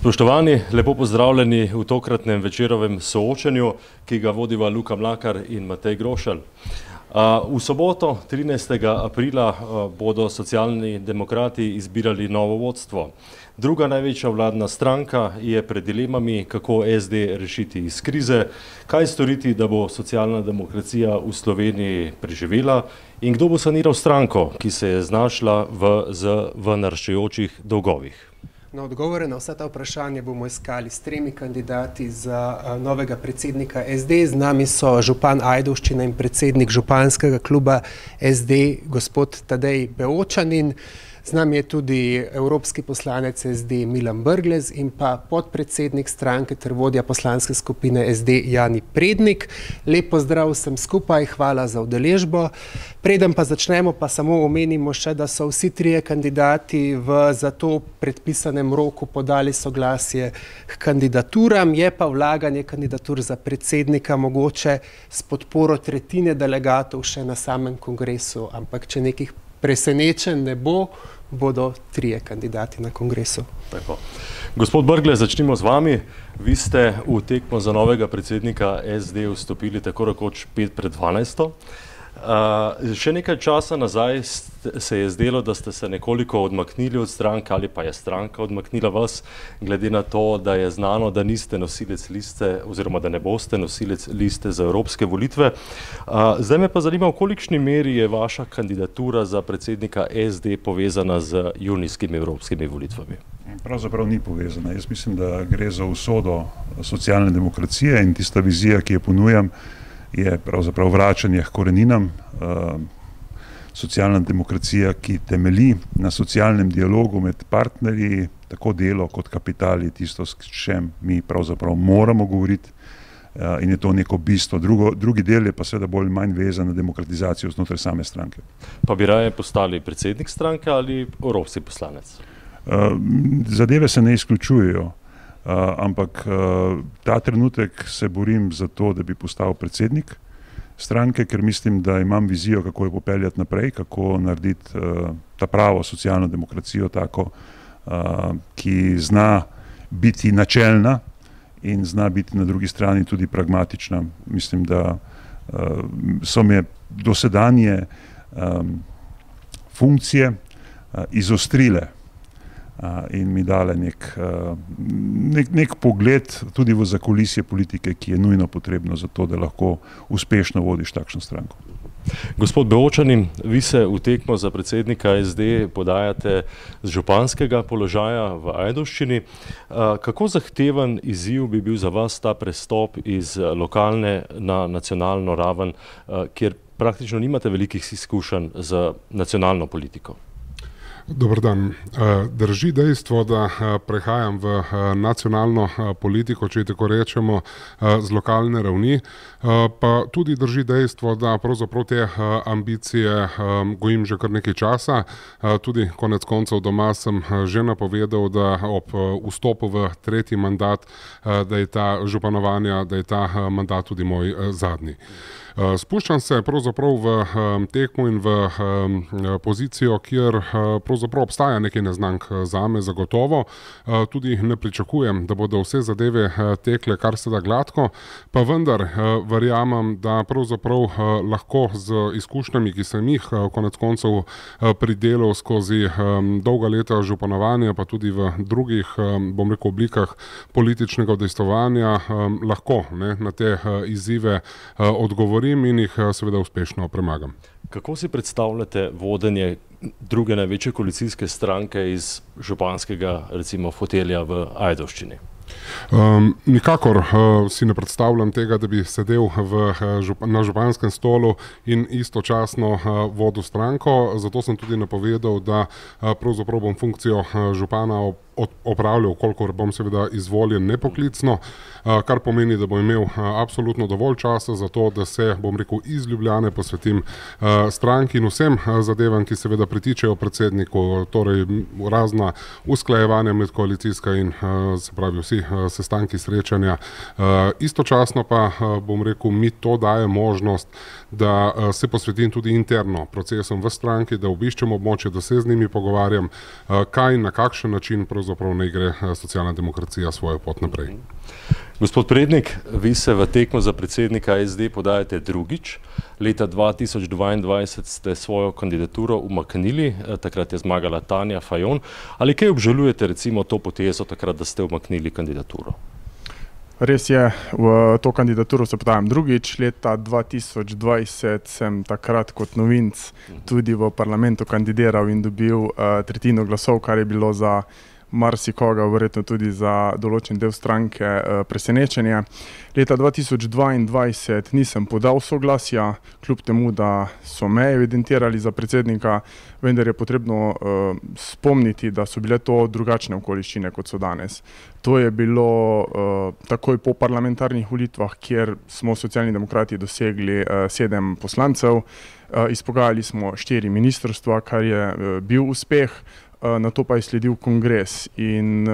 Spoštovani, lepo pozdravljeni v tokratnem večerovem soočenju, ki ga vodiva Luka Mlakar in Matej Grošelj. V soboto, 13. aprila, bodo socialni demokrati izbirali novo vodstvo. Druga največja vladna stranka je pred dilemami, kako SD rešiti iz krize, kaj storiti, da bo socialna demokracija v Sloveniji preživela in kdo bo saniral stranko, ki se je znašla v naraščajočih dolgovih. Na odgovore na vsa ta vprašanja bomo iskali s tremi kandidati za novega predsednika SD. Z nami so župan Ajdovščine in predsednik županskega kluba SD, gospod Tadej Beočanin. Z nami je tudi evropski poslanec SD Milan Brglez in pa podpredsednik stranke ter vodja poslanske skupine SD Jani Prednik. Lep pozdrav vsem skupaj, hvala za udeležbo. Preden pa začnemo, pa samo omenimo še, da so vsi trije kandidati v za to predpisanem roku podali soglasje k kandidaturam. Je pa vlaganje kandidatur za predsednika mogoče s podporo tretjine delegatov še na samem kongresu, ampak če nekih presenečenj ne bo, bodo trije kandidati na kongresu. Tako. Gospod Brglez, začnimo z vami. Vi ste v tekmo za novega predsednika SD vstopili tako rekoč 5 pred 12. Še nekaj časa nazaj se je zdelo, da ste se nekoliko odmaknili od stranke ali pa je stranka odmaknila vas, glede na to, da je znano, da niste nosilec liste oziroma da ne boste nosilec liste za evropske volitve. Zdaj me pa zanima, v kolikšni meri je vaša kandidatura za predsednika SD povezana z junijskimi evropskimi volitvami? Pravzaprav ni povezana. Jaz mislim, da gre za usodo socialne demokracije in tista vizija, ki jo ponujam, je pravzaprav vračanje k koreninam. Socialna demokracija, ki temelji na socialnem dialogu med partnerji, tako delo kot kapital, je tisto, s čem mi pravzaprav moramo govoriti in je to neko bistvo. Drugi del je pa seveda bolj manj vezan na demokratizacijo znotraj same stranke. Pa bi raje postali predsednik stranke ali evropski poslanec? Zadeve se ne izključujejo. Ampak ta trenutek se borim za to, da bi postal predsednik stranke, ker mislim, da imam vizijo, kako jo popeljati naprej, kako narediti ta pravo socialno demokracijo tako, ki zna biti načelna in zna biti na drugi strani tudi pragmatična. Mislim, da so me dosedanje funkcije izostrile in mi dale nek pogled tudi v zakulisje politike, ki je nujno potrebno za to, da lahko uspešno vodiš takšno stranko. Gospod Beočanin, vi se v tekmo za predsednika SD podajate z županskega položaja v Ajdovščini. Kako zahteven izziv bi bil za vas ta prestop iz lokalne na nacionalno raven, kjer praktično nimate velikih izkušenj z nacionalno politiko? Dobar dan. Drži dejstvo, da prehajam v nacionalno politiko, če tako rečemo, z lokalne ravni, pa tudi drži dejstvo, da pravzaprav te ambicije gojim že kar nekaj časa. Tudi konec koncev doma sem že napovedal, da ob vstopu v tretji mandat, da je ta županovanja, da je ta mandat tudi moj zadnji. Spuščam se pravzaprav v tekmo in v pozicijo, kjer pravzaprav obstaja nekaj neznank zame zagotovo. Tudi ne pričakujem, da bodo vse zadeve tekle kar se da gladko, pa vendar verjamem, da pravzaprav lahko z izkušnjami, ki sem jih konec koncev pridelal skozi dolga leta županovanja, pa tudi v drugih, bom rekel, oblikah političnega udejstvovanja, lahko na te izzive odgovorim in jih seveda uspešno premagam. Kako si predstavljate vodenje druge največje koalicijske stranke iz županskega, recimo, fotelja v Ajdovščini? Nikakor si ne predstavljam tega, da bi sedel na županskem stolu in istočasno vodil stranko, zato sem tudi napovedal, da pravzaprav bom funkcijo župana opravljal, kolikor bom seveda izvoljen nepoklicno, kar pomeni, da bom imel absolutno dovolj časa za to, da se, bom rekel, iz Ljubljane posvetim stranki in vsem zadevam, ki seveda pritičejo predsedniku, torej razna usklajevanja med koalicijska in se pravi vsi sestanki, srečanja. Istočasno pa, bom rekel, mi to daje možnost, da se posvetim tudi interno procesom v stranki, da obiščem območje, da se z njimi pogovarjam, kaj in na kakšen način pravzaprav pravzaprav ne gre socialna demokracija svojo pot naprej. Gospod Prednik, vi se v tekmo za predsednika SD podajate drugič. Leta 2022 ste svojo kandidaturo umaknili, takrat je zmagala Tanja Fajon. Ali kaj obžalujete recimo to potezo takrat, da ste umaknili kandidaturo? Res je, v to kandidaturo se podajam drugič. Leta 2020 sem takrat kot novinec tudi v parlamentu kandidiral in dobil tretjino glasov, kar je bilo za marsikoga, verjetno tudi za določen del stranke presenečenje. Leta 2022 nisem podal soglasja, kljub temu, da so me evidentirali za predsednika, vendar je potrebno spomniti, da so bile to drugačne okoliščine, kot so danes. To je bilo takoj po parlamentarnih volitvah, kjer smo Socialni demokrati dosegli 7 poslancev, izpogajali smo 4 ministrstva, kar je bil uspeh. Na to pa je sledil kongres in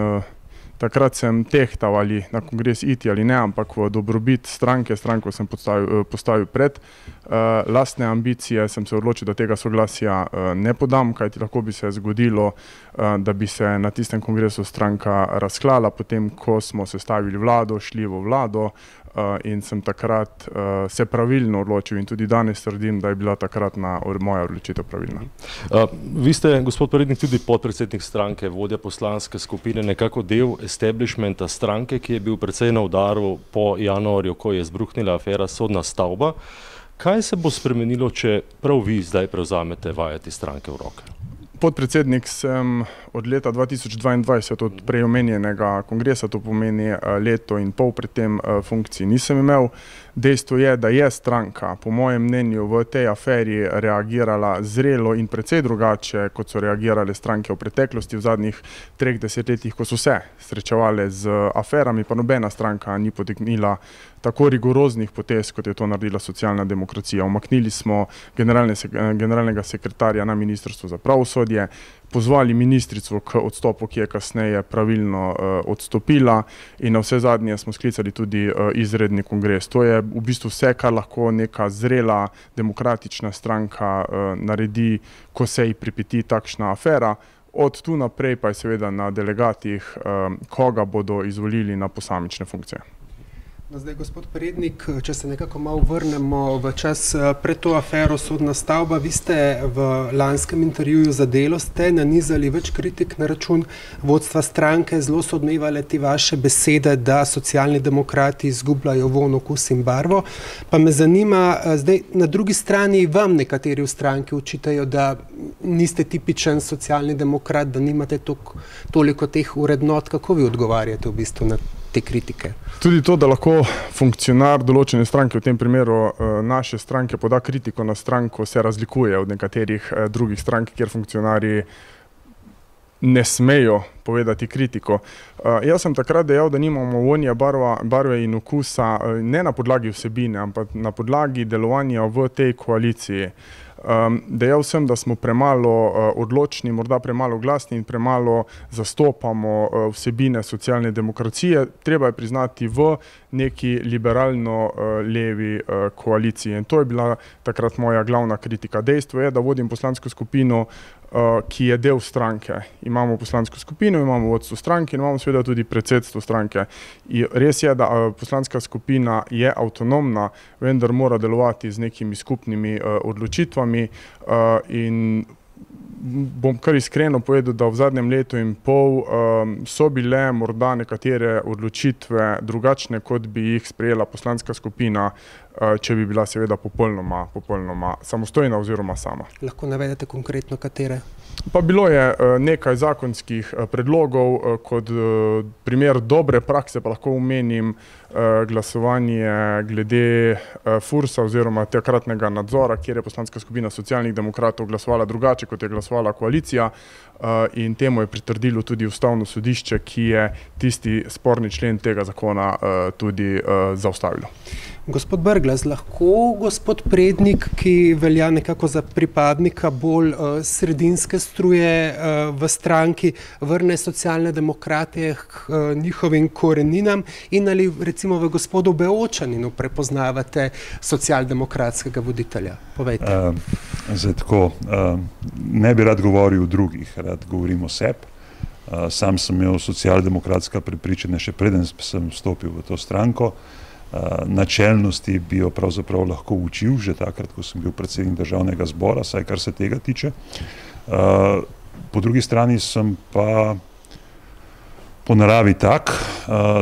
takrat sem tehtal, ali na kongres iti ali ne, ampak v dobrobit stranko sem postavil pred lastne ambicije, sem se odločil, da tega soglasja ne podam, kajti lahko bi se zgodilo, da bi se na tistem kongresu stranka razklala, potem ko smo sestavili vlado, šli v vlado in sem takrat se pravilno odločil in tudi danes trdim, da je bila takratna moja odločitev pravilna. Vi ste, gospod Prednik, tudi podpredsednik stranke, vodja poslanske skupine, nekako del establishmenta stranke, ki je bil precej na udaru po januarju, ko je izbruhnila afera Sodna stavba. Kaj se bo spremenilo, če prav vi zdaj prevzamete vajeti stranke v roke? Podpredsednik sem od leta 2022, od prej omenjenega kongresa, to pomeni leto in pol pred tem funkciji nisem imel. Dejstvo je, da je stranka, po mojem mnenju, v tej aferi reagirala zrelo in precej drugače, kot so reagirale stranke v preteklosti v zadnjih 3 desetletjih, ko so se srečevale z aferami, pa nobena stranka ni potegnila tako rigoroznih potez, kot je to naredila socialna demokracija. Umaknili smo generalnega sekretarja na Ministrstvu za pravosodje, pozvali ministrico k odstopu, ki je kasneje pravilno odstopila in na vse zadnje smo sklicali tudi izredni kongres. To je v bistvu vse, kar lahko neka zrela demokratična stranka naredi, ko se ji pripeti takšna afera. Od tu naprej pa je seveda na delegatih, koga bodo izvolili na posamične funkcije. Zdaj, gospod Prednik, če se nekako malo vrnemo v čas pred to afero Sodna stavba, vi ste v lanskem intervjuju za Delo ste nanizali več kritik na račun vodstva stranke, zelo so odmevale te vaše besede, da socialni demokrati izgubljajo von, okus in barvo. Pa me zanima, zdaj na drugi strani vam nekateri v stranki očitajo, da niste tipičen socialni demokrat, da nimate toliko teh vrednot. Kako vi odgovarjate v bistvu na te kritike? Tudi to, da lahko funkcionar določene stranke, v tem primeru naše stranke, poda kritiko na stranko, se razlikuje od nekaterih drugih strank, kjer funkcionarji ne smejo povedati kritiko. Jaz sem takrat dejal, da nimamo vonja, barve in okusa ne na podlagi vsebine, ampak na podlagi delovanja v tej koaliciji. Dejal sem, da smo premalo odločni, morda premalo glasni in premalo zastopamo vsebine socialne demokracije. Treba je priznati v neki liberalno-levi koaliciji. In to je bila takrat moja glavna kritika. Dejstvo je, da vodim poslansko skupino, ki je del stranke. Imamo poslansko skupino, imamo vodstvo stranke in imamo seveda tudi predsedstvo stranke. In res je, da poslanska skupina je avtonomna, vendar mora delovati z nekimi skupnimi odločitvami in bom kar iskreno povedal, da v zadnjem letu in pol so bile morda nekatere odločitve drugačne, kot bi jih sprejela poslanska skupina, če bi bila seveda popolnoma samostojna oziroma sama. Lahko navedete konkretno katere? Pa bilo je nekaj zakonskih predlogov, kot primer dobre prakse pa lahko omenim glasovanje glede FURS-a oziroma takratnega nadzora, kjer je poslanska skupina Socialnih demokratov glasovala drugače, kot je glasovala koalicija, in temu je pritrdilo tudi Ustavno sodišče, ki je tisti sporni člen tega zakona tudi zaustavilo. Gospod Brglez, lahko gospod Prednik, ki velja nekako za pripadnika bolj sredinske struje v stranki, vrne socialne demokrate k njihovim koreninam in ali recimo v gospodu Beočaninu prepoznavate socialdemokratskega voditelja? Povejte. Zdaj tako, ne bi rad govoril o drugih, rad govorim o sebi. Sam sem imel socialdemokratska prepričanja, še preden sem vstopil v to stranko. Načelnosti bi jo pravzaprav lahko učil, že takrat, ko sem bil predsednik državnega zbora, saj kar se tega tiče. Po drugi strani sem pa po naravi tak,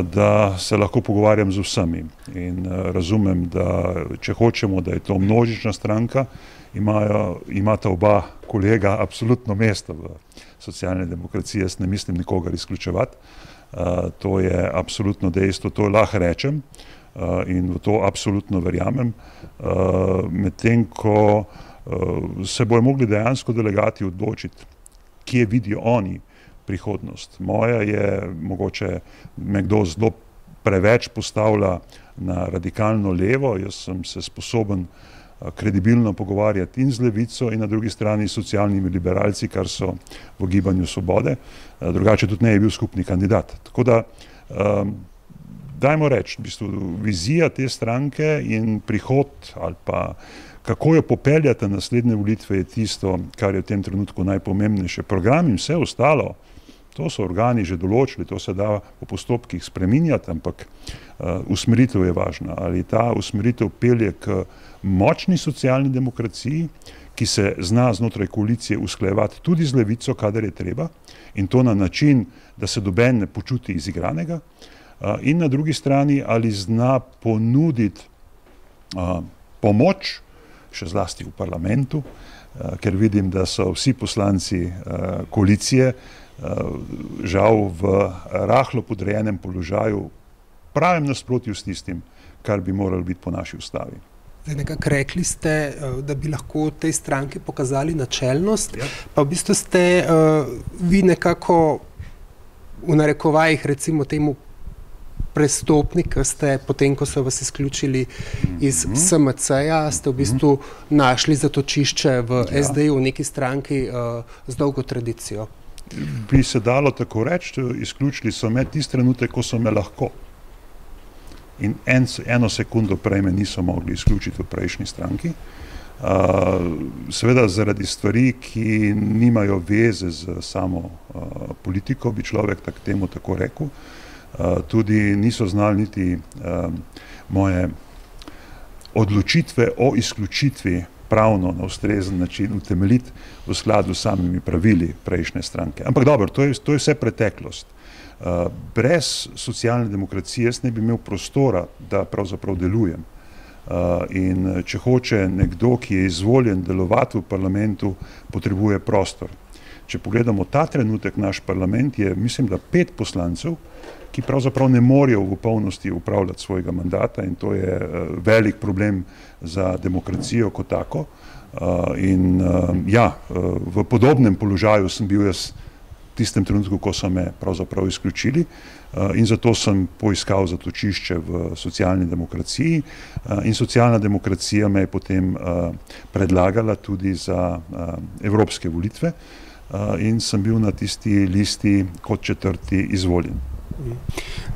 da se lahko pogovarjam z vsemi in razumem, da če hočemo, da je to množična stranka, imata oba kolega absolutno mesto v socialni demokraciji, jaz ne mislim nikogar izključevati. To je absolutno dejstvo, to lahko rečem in v to absolutno verjamem. Medtem ko se bojo mogli dejansko delegati odločiti, kje vidijo oni prihodnost. Moja je, mogoče me kdo zelo preveč postavlja na radikalno levo, jaz sem se sposoben kredibilno pogovarjati in z levico in na drugi strani s socialnimi liberalci, kar so v Gibanju Svobode. Drugače tudi ne je bil skupni kandidat. Tako da, dajmo reči, v bistvu vizija te stranke in prihod ali pa kako jo popeljati na naslednje volitve je tisto, kar je v tem trenutku najpomembnejše. Program in vse ostalo, to so organi že določili, to se da po postopkih spreminjati, ampak usmeritev je važna. Ali ta usmeritev pelje k močni socialni demokraciji, ki se zna znotraj koalicije usklajevati tudi z levico, kadar je treba, in to na način, da se noben ne počuti izigranega, in na drugi strani, ali zna ponuditi pomoč, še zlasti v parlamentu, ker vidim, da so vsi poslanci koalicije žal v rahlo podrejenem položaju, pravem nasprotju s tistim, kar bi moralo biti po naši ustavi. Nekako rekli ste, da bi lahko tej stranki pokazali načelnost, pa v bistvu ste vi nekako v narekovajih, recimo temu prestopnik, ste potem, ko so vas izključili iz SMC-ja, ste v bistvu našli zatočišče v SD-ju, v neki stranki z dolgo tradicijo. Bi se dalo tako reči, izključili so me tisti trenutek, ko so me lahko. In eno sekundo prej me niso mogli izključiti v prejšnji stranki. Seveda zaradi stvari, ki nimajo veze z samo politiko, bi človek temu tako rekel. Tudi niso znali niti moje odločitve o izključitvi pravno na ustrezen način utemeljiti v skladu s samimi pravili prejšnje stranke. Ampak dobro, to je vse preteklost. Brez socialne demokracije jaz ne bi imel prostora, da pravzaprav delujem. In če hoče nekdo, ki je izvoljen delovati v parlamentu, potrebuje prostor. Če pogledamo ta trenutek, naš parlament je, mislim, da 5 poslancev, ki pravzaprav ne morejo v polnosti upravljati svojega mandata in to je velik problem za demokracijo kot tako. In ja, v podobnem položaju sem bil jaz v tistem trenutku, ko so me pravzaprav izključili in zato sem poiskal zatočišče v socialni demokraciji in socialna demokracija me je potem predlagala tudi za evropske volitve in sem bil na tisti listi kot 4. izvoljen.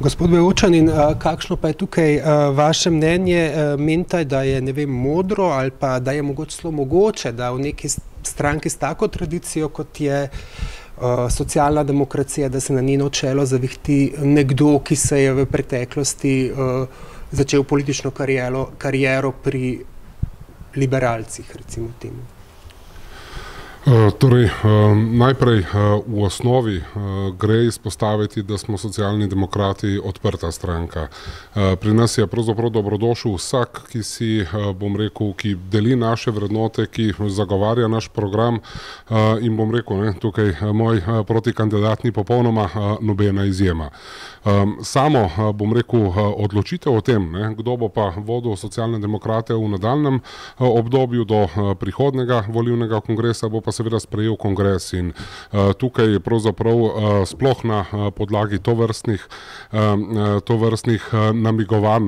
Gospod Beočanin, kakšno pa je tukaj vaše mnenje? Menite, da je, ne vem, modro ali pa da je mogoče celo mogoče, da v neki stranki s tako tradicijo, kot je socialna demokracija, da se na njeno čelo zavihti nekdo, ki se je v preteklosti začel politično kariero pri liberalcih, recimo temu. Torej, najprej v osnovi gre izpostaviti, da smo socialni demokrati odprta stranka. Pri nas je pravzaprav dobrodošel vsak, ki si, bom rekel, ki deli naše vrednote, ki zagovarja naš program in bom rekel, tukaj moj protikandidat ni popolnoma nobena izjema. Samo, bom rekel, odločitev o tem, kdo bo pa vodil socialne demokrate v nadaljnjem obdobju do prihodnega volilnega kongresa, bo pa seveda sprejel kongres in tukaj pravzaprav sploh na podlagi tovrstnih namigovanj,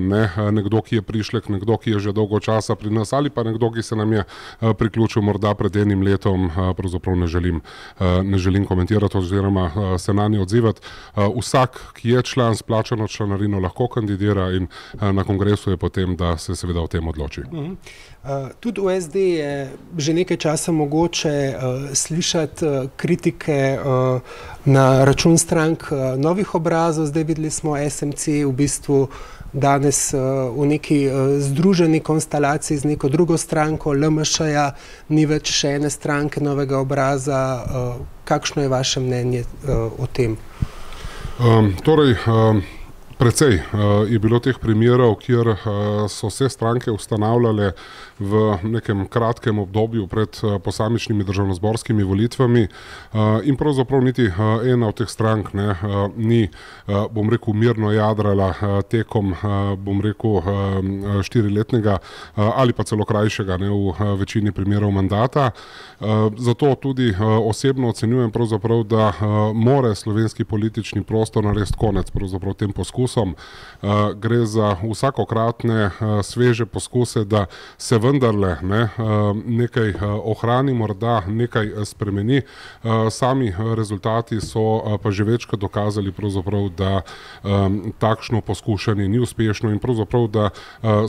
nekdo, ki je prišlek, nekdo, ki je že dolgo časa pri nas ali pa nekdo, ki se nam je priključil morda pred enim letom, pravzaprav ne želim komentirati oziroma se na nje odzivati. Vsak, ki je član s plačano članarino, lahko kandidira in na kongresu je potem, da se seveda o tem odloči. Tudi v SD je že nekaj časa mogoče slišati kritike na račun strank novih obrazov. Zdaj videli smo SMC v bistvu danes v neki združeni konstelaciji z neko drugo stranko, LMŠ-ja, ni več še ene stranke novega obraza. Kakšno je vaše mnenje o tem? Precej je bilo teh primerov, kjer so se stranke ustanavljale v nekem kratkem obdobju pred posamičnimi državnozborskimi volitvami in pravzaprav niti ena od teh strank ni, bom rekel, mirno jadrala tekom, bom rekel, 4-letnega ali pa celo krajšega, v večini primerov mandata. Zato tudi osebno ocenjujem pravzaprav, da more slovenski politični prostor narediti konec pravzaprav tem poskusom. Gre za vsakokratne sveže poskuse, da se vendarle nekaj ohrani, morda nekaj spremeni. Sami rezultati so pa že večkrat dokazali pravzaprav, da takšno poskušanje ni uspešno in pravzaprav, da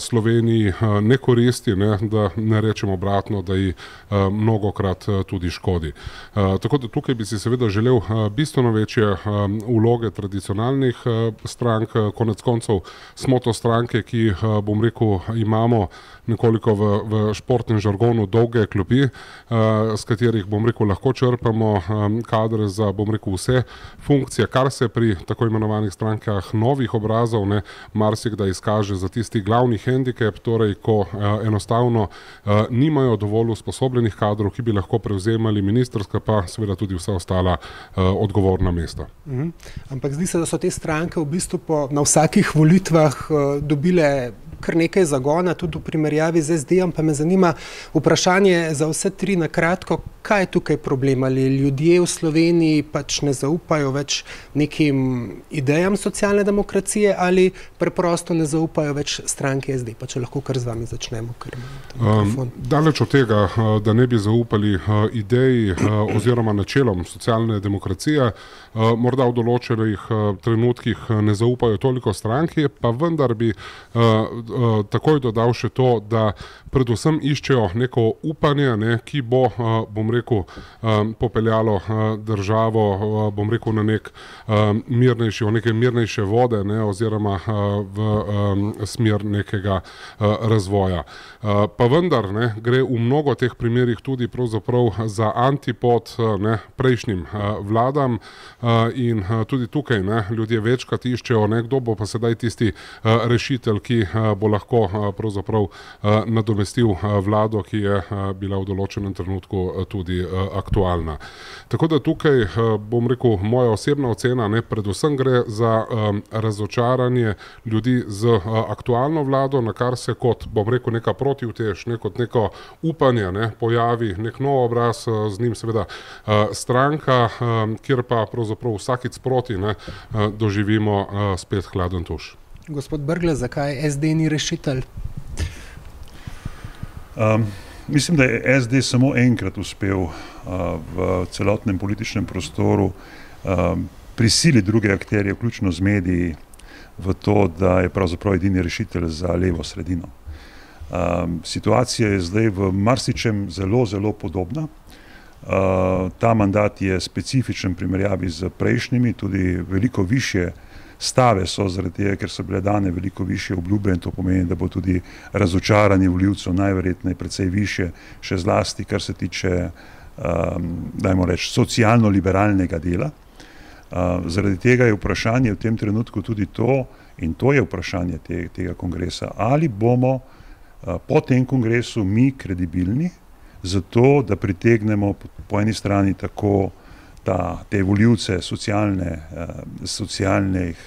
Sloveniji ne koristi, da ne rečem obratno, da ji mnogokrat tudi škodi. Tako da tukaj bi si seveda želel bistveno večje vloge tradicionalnih strank. Konec koncev smo to stranke, ki, bom rekel, imamo nekoliko v športnem žargonu dolge klopi, s katerih, bom rekel, lahko črpamo kadre za, bom rekel, vse funkcije, kar se pri tako imenovanih strankah novih obrazov marsikdaj izkaže za tisti glavni hendikep, torej ko enostavno nimajo dovolj usposobljenih kadrov, ki bi lahko prevzemali ministrska pa seveda tudi vsa ostala odgovorna mesta. Ampak zdi se, da so te stranke v bistvu na vsakih volitvah dobile kar nekaj zagona, tudi v primerjavi z SD-jem, pa me zanima vprašanje za vse tri na kratko, kaj je tukaj problem? Ali ljudje v Sloveniji pač ne zaupajo več nekim idejam socialne demokracije ali preprosto ne zaupajo več stranke SD? Pa če lahko kar z vami začnemo. Daleč od tega, da ne bi zaupali ideji oziroma načelom socialne demokracije, morda v določenih trenutkih ne zaupajo toliko stranki, pa vendar bi takoj dodal še to, da predvsem iščejo neko upanje, ki bo, bom rekel, popeljalo državo, bom rekel, na nek mirnejši, v neke mirnejše vode, oziroma v smer nekega razvoja. Pa vendar gre v mnogo teh primerih tudi pravzaprav za antipod prejšnjim vladam in tudi tukaj ljudje večkrat iščejo, kdo bo pa sedaj tisti rešitelj, ki bo lahko pravzaprav nadomestil vlado, ki je bila v določenem trenutku tudi aktualna. Tako da tukaj, bom rekel, moja osebna ocena, predvsem gre za razočaranje ljudi z aktualno vlado, na kar se kot, bom rekel, neka protivtež, kot neko upanje pojavi nek nov obraz, z njim seveda stranka, kjer pa pravzaprav vsakič sproti doživimo spet hladen tuš. Gospod Brglez, zakaj SD ni rešitelj? Mislim, da je SD samo enkrat uspel v celotnem političnem prostoru prisili druge akterje, vključno z mediji, v to, da je pravzaprav edini rešitelj za levo sredino. Situacija je zdaj v marsičem zelo, zelo podobna. Ta mandat je specifičen primerjavi z prejšnjimi, tudi veliko više stave so zaradi tega, ker so bile dane veliko više obljube in to pomeni, da bo tudi razočaranje volivcev najverjetneje precej više, še zlasti, kar se tiče, dajmo reči, socialno-liberalnega dela. Zaradi tega je vprašanje v tem trenutku tudi to, in to je vprašanje tega kongresa, ali bomo po tem kongresu mi kredibilni zato, da pritegnemo po eni strani tako te volivce socialnih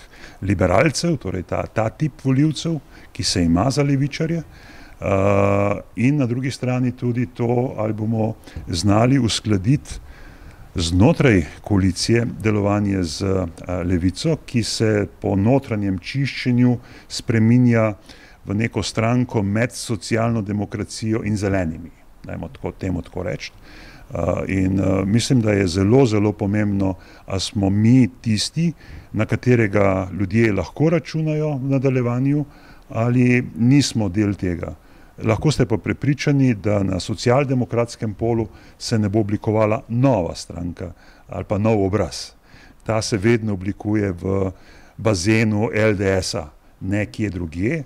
liberalcev, torej ta tip volivcev, ki se ima za levičarje, in na drugi strani tudi to, ali bomo znali uskladiti znotraj koalicije delovanje z levico, ki se po notranjem čiščenju spreminja v neko stranko med socialno demokracijo in zelenimi, dajmo temu tako reči. In mislim, da je zelo, zelo pomembno, a smo mi tisti, na katerega ljudje lahko računajo v nadaljevanju, ali nismo del tega. Lahko ste pa prepričani, da na socialdemokratskem polu se ne bo oblikovala nova stranka ali pa nov obraz. Ta se vedno oblikuje v bazenu LDS-a, nekje drugje.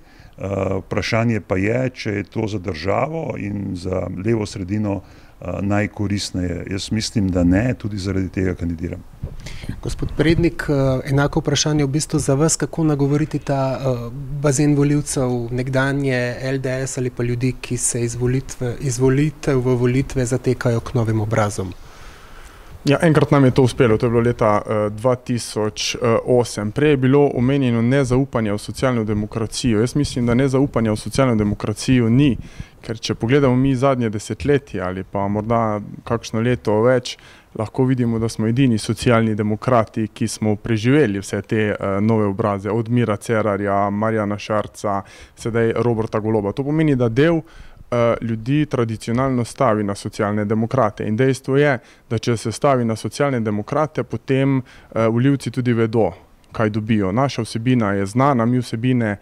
Vprašanje pa je, če je to za državo in za levo sredino najkoristneje. Jaz mislim, da ne, tudi zaradi tega kandidiram. Gospod Prednik, enako vprašanje v bistvu za vas, kako nagovoriti ta bazen volivcev, nekdanje LDS ali pa ljudi, ki se iz volitev v volitve zatekajo k novim obrazom? Ja, enkrat nam je to uspelo, to je bilo leta 2008. Prej je bilo omenjeno nezaupanje v socialno demokracijo. Jaz mislim, da nezaupanja v socialno demokracijo ni, ker če pogledamo mi zadnje desetletje ali pa morda kakšno leto več, lahko vidimo, da smo edini socialni demokrati, ki smo preživeli vse te nove obraze, od Mira Cerarja, Marjana Šarca, sedaj Roberta Goloba. To pomeni, da del ljudi tradicionalno stavi na socialne demokrate. In dejstvo je, da če se stavi na socialne demokrate, potem volivci tudi vedo, kaj dobijo. Naša vsebina je znana, mi vsebine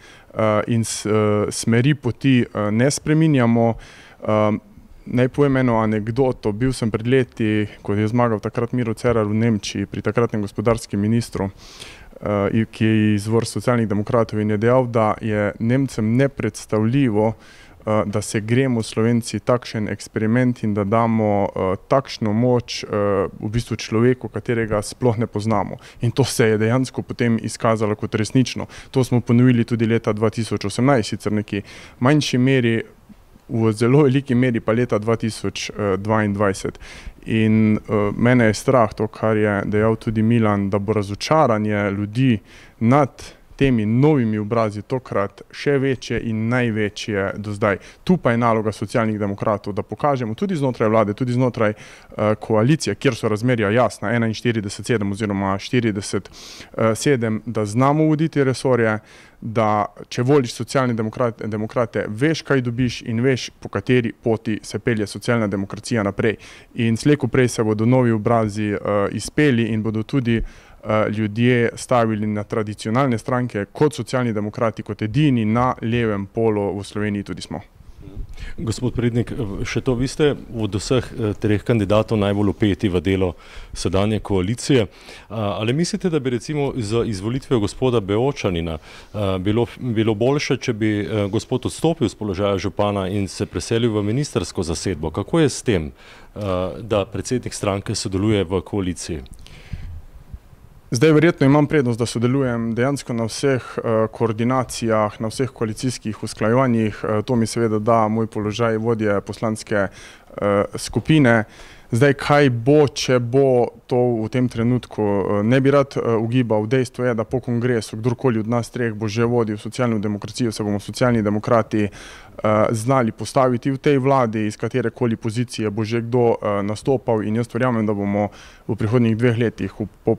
in smeri poti ne spreminjamo. Naj povem eno anekdoto. Bil sem pred leti, ko je zmagal takrat Miro Cerar v Nemčiji, pri takratnem gospodarskem ministru, ki je iz vrst socialnih demokratov, in je dejal, da je Nemcem nepredstavljivo, da se gremo Slovenci takšen eksperiment in da damo takšno moč v bistvu človeku, katerega sploh ne poznamo. In to se je dejansko potem izkazalo kot resnično. To smo ponovili tudi leta 2018, sicer neki manjši meri, v zelo veliki meri pa leta 2022. In mene je strah to, kar je dejal tudi Milan, da bo razočaranje ljudi nad temi novimi obrazi tokrat še večje in največje do zdaj. Tu pa je naloga socialnih demokratov, da pokažemo tudi znotraj vlade, tudi znotraj koalicije, kjer so razmerja jasna, 41-7 oziroma 40-7, da znamo voditi resorje, da če voliš socialne demokrate, veš, kaj dobiš in veš, po kateri poti se pelje socialna demokracija naprej. In slej ko prej se bodo novi obrazi izpeli in bodo tudi ljudje stavili na tradicionalne stranke kot socialni demokrati, kot edini na levem polu v Sloveniji tudi smo. Gospod Prednik, še to, vi ste od vseh treh kandidatov najbolj vpeti v delo sedanje koalicije. Ali mislite, da bi recimo z izvolitvijo gospoda Beočanina bilo boljše, če bi gospod odstopil z položaja župana in se preselil v ministrsko zasedbo? Kako je s tem, da predsednik stranke sodeluje v koaliciji? Zdaj verjetno imam prednost, da sodelujem dejansko na vseh koordinacijah, na vseh koalicijskih usklajevanjih. To mi seveda da moj položaj vodje poslanske skupine. Zdaj, kaj bo, če bo to v tem trenutku, ne bi rad ugibal. Dejstvo je, da po kongresu, kdorkoli od nas treh bo že vodil socialno demokracijo, se bomo socialni demokrati znali postaviti v tej vladi, iz katerekoli pozicije bo že kdo nastopal, in jaz verjamem, da bomo v prihodnjih 2 letih v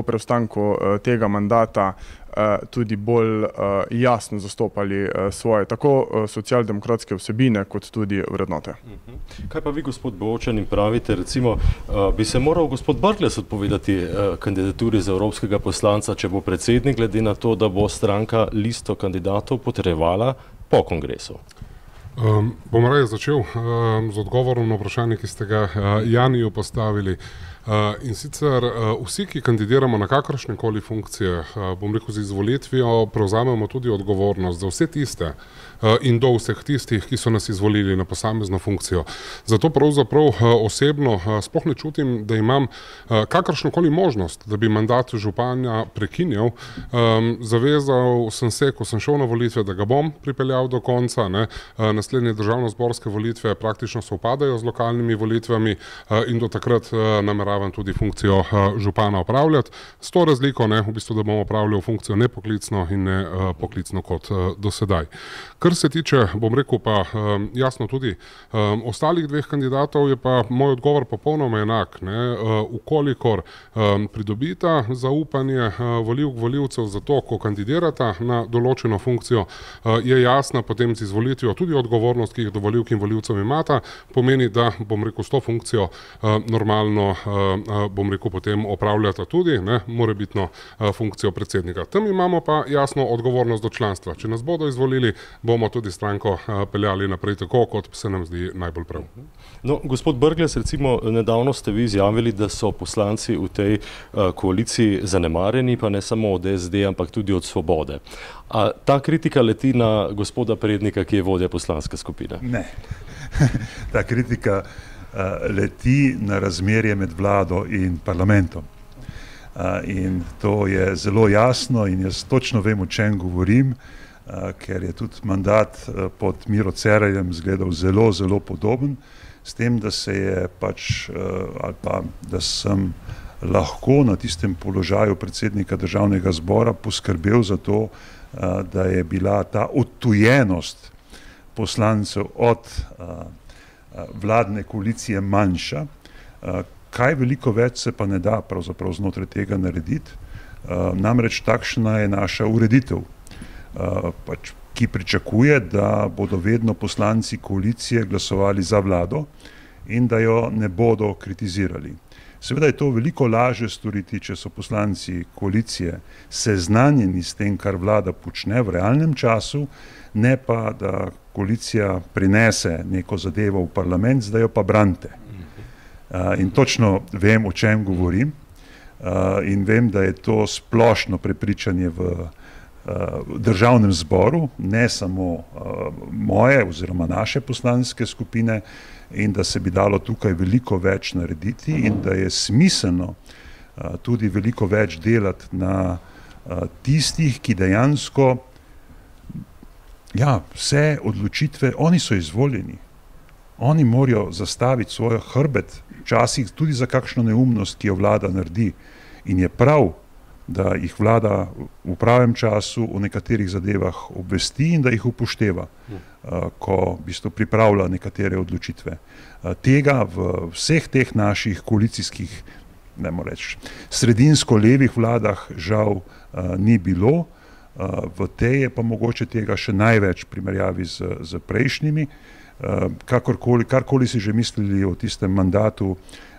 preostanku tega mandata tudi bolj jasno zastopali svoje tako socialdemokratske vsebine, kot tudi vrednote. Kaj pa vi, gospod Beočanin, pravite? Recimo, bi se moral gospod Brglez odpovedati kandidaturi za evropskega poslanca, če bo predsednik, glede na to, da bo stranka listo kandidatov potrjevala po kongresu? Bom raje začel z odgovorom na vprašanje, ki ste ga Janiju postavili. In sicer vsi, ki kandidiramo na kakršnekoli funkcije, bom rekel, z izvolitvijo, prevzamemo tudi odgovornost za vse tiste in do vseh tistih, ki so nas izvolili na posamezno funkcijo. Zato pravzaprav osebno sploh ne čutim, da imam kakršnokoli možnost, da bi mandat županja prekinil. Zavezal sem se, ko sem šel na volitve, da ga bom pripeljal do konca. Naslednje državno-zborske volitve praktično sovpadajo z lokalnimi volitvami in do takrat nameravam tudi funkcijo župana opravljati. S to razliko, v bistvu, da bom opravljal funkcijo ne poklicno in ne poklicno kot do sedaj. Kar se tiče, bom rekel pa jasno tudi ostalih 2 kandidatov, je pa moj odgovor popolnoma enak. Ukolikor pridobita zaupanje volivcev za to, ko kandidirata na določeno funkcijo, je jasna potem z izvolitvijo tudi odgovornost, ki jih do volivk in volivcev imata, pomeni, da, bom rekel, s to funkcijo normalno bom rekel, potem opravljata tudi morebitno funkcijo predsednika. Tam imamo pa jasno odgovornost do članstva. Če nas bodo izvolili, bomo tudi stranko peljali naprej tako, kot se nam zdi najbolj prav. No, gospod Brglez, recimo nedavno ste vi izjavili, da so poslanci v tej koaliciji zanemarjeni, pa ne samo od SD, ampak tudi od Svobode. A ta kritika leti na gospoda Prednika, ki je vodja poslanske skupine? Ne. Ta kritika leti na razmerje med vlado in parlamentom. In to je zelo jasno in jaz točno vem, o čem govorim, ker je tudi mandat pod Miro Cerarjem izgledal zelo, zelo podoben, s tem, da se je pač, ali pa, da sem lahko na tistem položaju predsednika Državnega zbora poskrbel za to, da je bila ta odtujenost poslancev od vladne koalicije manjša. Kaj veliko več se pa ne da pravzaprav znotraj tega narediti, namreč takšna je naša ureditev, ki pričakuje, da bodo vedno poslanci koalicije glasovali za vlado in da jo ne bodo kritizirali. Seveda je to veliko lažje storiti, če so poslanci koalicije seznanjeni s tem, kar vlada počne v realnem času, ne pa, da koalicija prinese neko zadevo v parlament, zdaj jo pa branite. In točno vem, o čem govorim, in vem, da je to splošno prepričanje v Državnem zboru, ne samo moje oziroma naše poslanske skupine, in da se bi dalo tukaj veliko več narediti in da je smiselno tudi veliko več delati na tistih, ki dejansko vse odločitve, oni so izvoljeni. Oni morajo zastaviti svoj hrbet, včasih tudi za kakšno neumnost, ki jo vlada naredi. In je prav, da jih vlada v pravem času o nekaterih zadevah obvesti in da jih upošteva, ko v bistvu pripravlja nekatere odločitve. Tega v vseh teh naših koalicijskih, dajmo reči, sredinsko-levih vladah žal ni bilo, v tej je pa mogoče tega še največ v primerjavi z prejšnjimi. Karkoli si že mislili o tistem mandatu,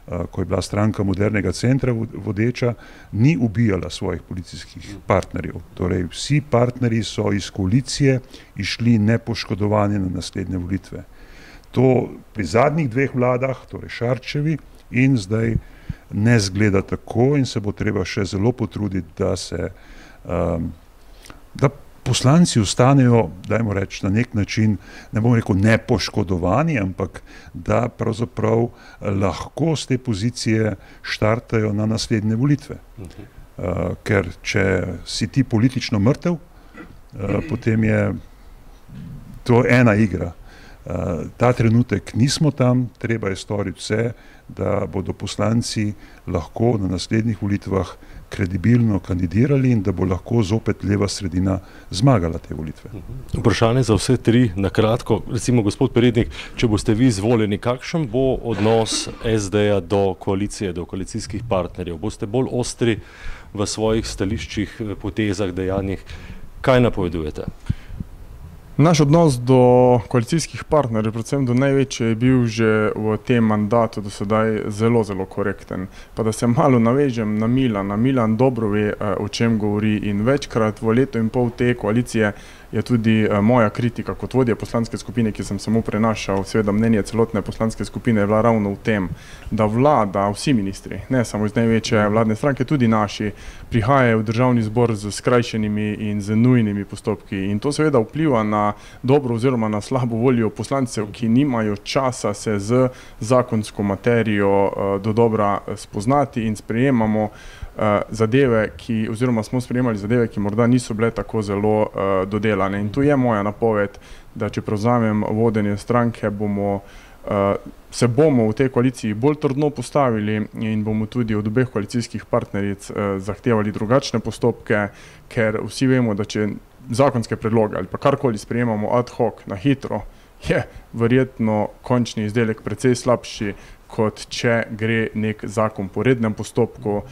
ko je bila stranka Modernega centra vodeča, ni ubijala svojih policijskih partnerjev. Torej, vsi partnerji so iz koalicije išli nepoškodovani na naslednje volitve. To pri zadnjih dveh vladah, torej Šarčevi, in zdaj ne zgleda tako in se bo treba še zelo potruditi, da poslanci ostanejo, dajmo reči, na nek način, ne bom rekel nepoškodovani, ampak da pravzaprav lahko z te pozicije štartajo na naslednje volitve. Ker če si ti politično mrtev, potem je to ena igra. Ta trenutek nismo tam, treba je storiti vse, da bodo poslanci lahko na naslednjih volitvah kredibilno kandidirali in da bo lahko zopet leva sredina zmagala te volitve. Vprašanje za vse tri, na kratko. Recimo, gospod Prednik, če boste vi izvoljeni, kakšen bo odnos SD-ja do koalicije, do koalicijskih partnerjev? Boste bolj ostri v svojih stališčih, potezah, dejanjih? Kaj napovedujete? Naš odnos do koalicijskih partnerjev, predvsem do največje, je bil že v tem mandatu do sedaj zelo, zelo korekten. Pa da se malo navežem na Milana. Milan dobro ve, o čem govori, in večkrat v letu in pol te koalicije je tudi moja kritika kot vodja poslanske skupine, ki sem samo prenašal seveda mnenje celotne poslanske skupine, je bila ravno v tem, da vlada, vsi ministri, ne samo iz največje vladne stranke, tudi naši, prihajajo v Državni zbor z skrajšenimi in z nujnimi postopki. In to seveda vpliva na dobro oziroma na slabo voljo poslancev, ki nimajo časa se z zakonsko materijo do dobra spoznati, in sprejemamo zadeve, oziroma smo sprejemali zadeve, ki morda niso bile tako zelo dodelane. In tu je moja napoved, da če prevzamem vodenje stranke, se bomo v tej koaliciji bolj trdno postavili in bomo tudi od obeh koalicijskih partneric zahtevali drugačne postopke, ker vsi vemo, da če zakonske predloge ali pa karkoli sprejemamo ad hoc, na hitro, je verjetno končni izdelek precej slabši, kot če gre nek zakon po rednem postopku,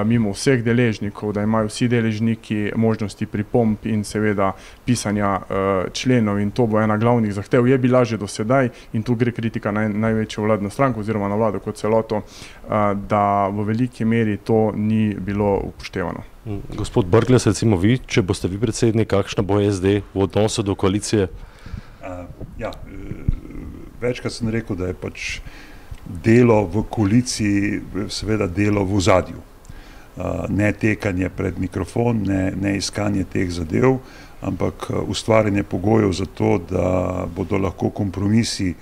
mimo vseh deležnikov, da imajo vsi deležniki možnosti pripomb in seveda pisanja členov, in to bo ena glavnih zahtev. Je bila že do sedaj, in tu gre kritika na največjo vladno stranko oziroma na vlado kot celoto, da v veliki meri to ni bilo upoštevano. Gospod Brglez, recimo vi, če boste vi predsednik, kakšna bo SD v odnosu do koalicije? Večkrat sem rekel, da je pač delo v koaliciji seveda delo v ozadju. Ne tekanje pred mikrofon, ne iskanje teh zadev, ampak ustvarjanje pogojev za to, da bodo lahko kompromisi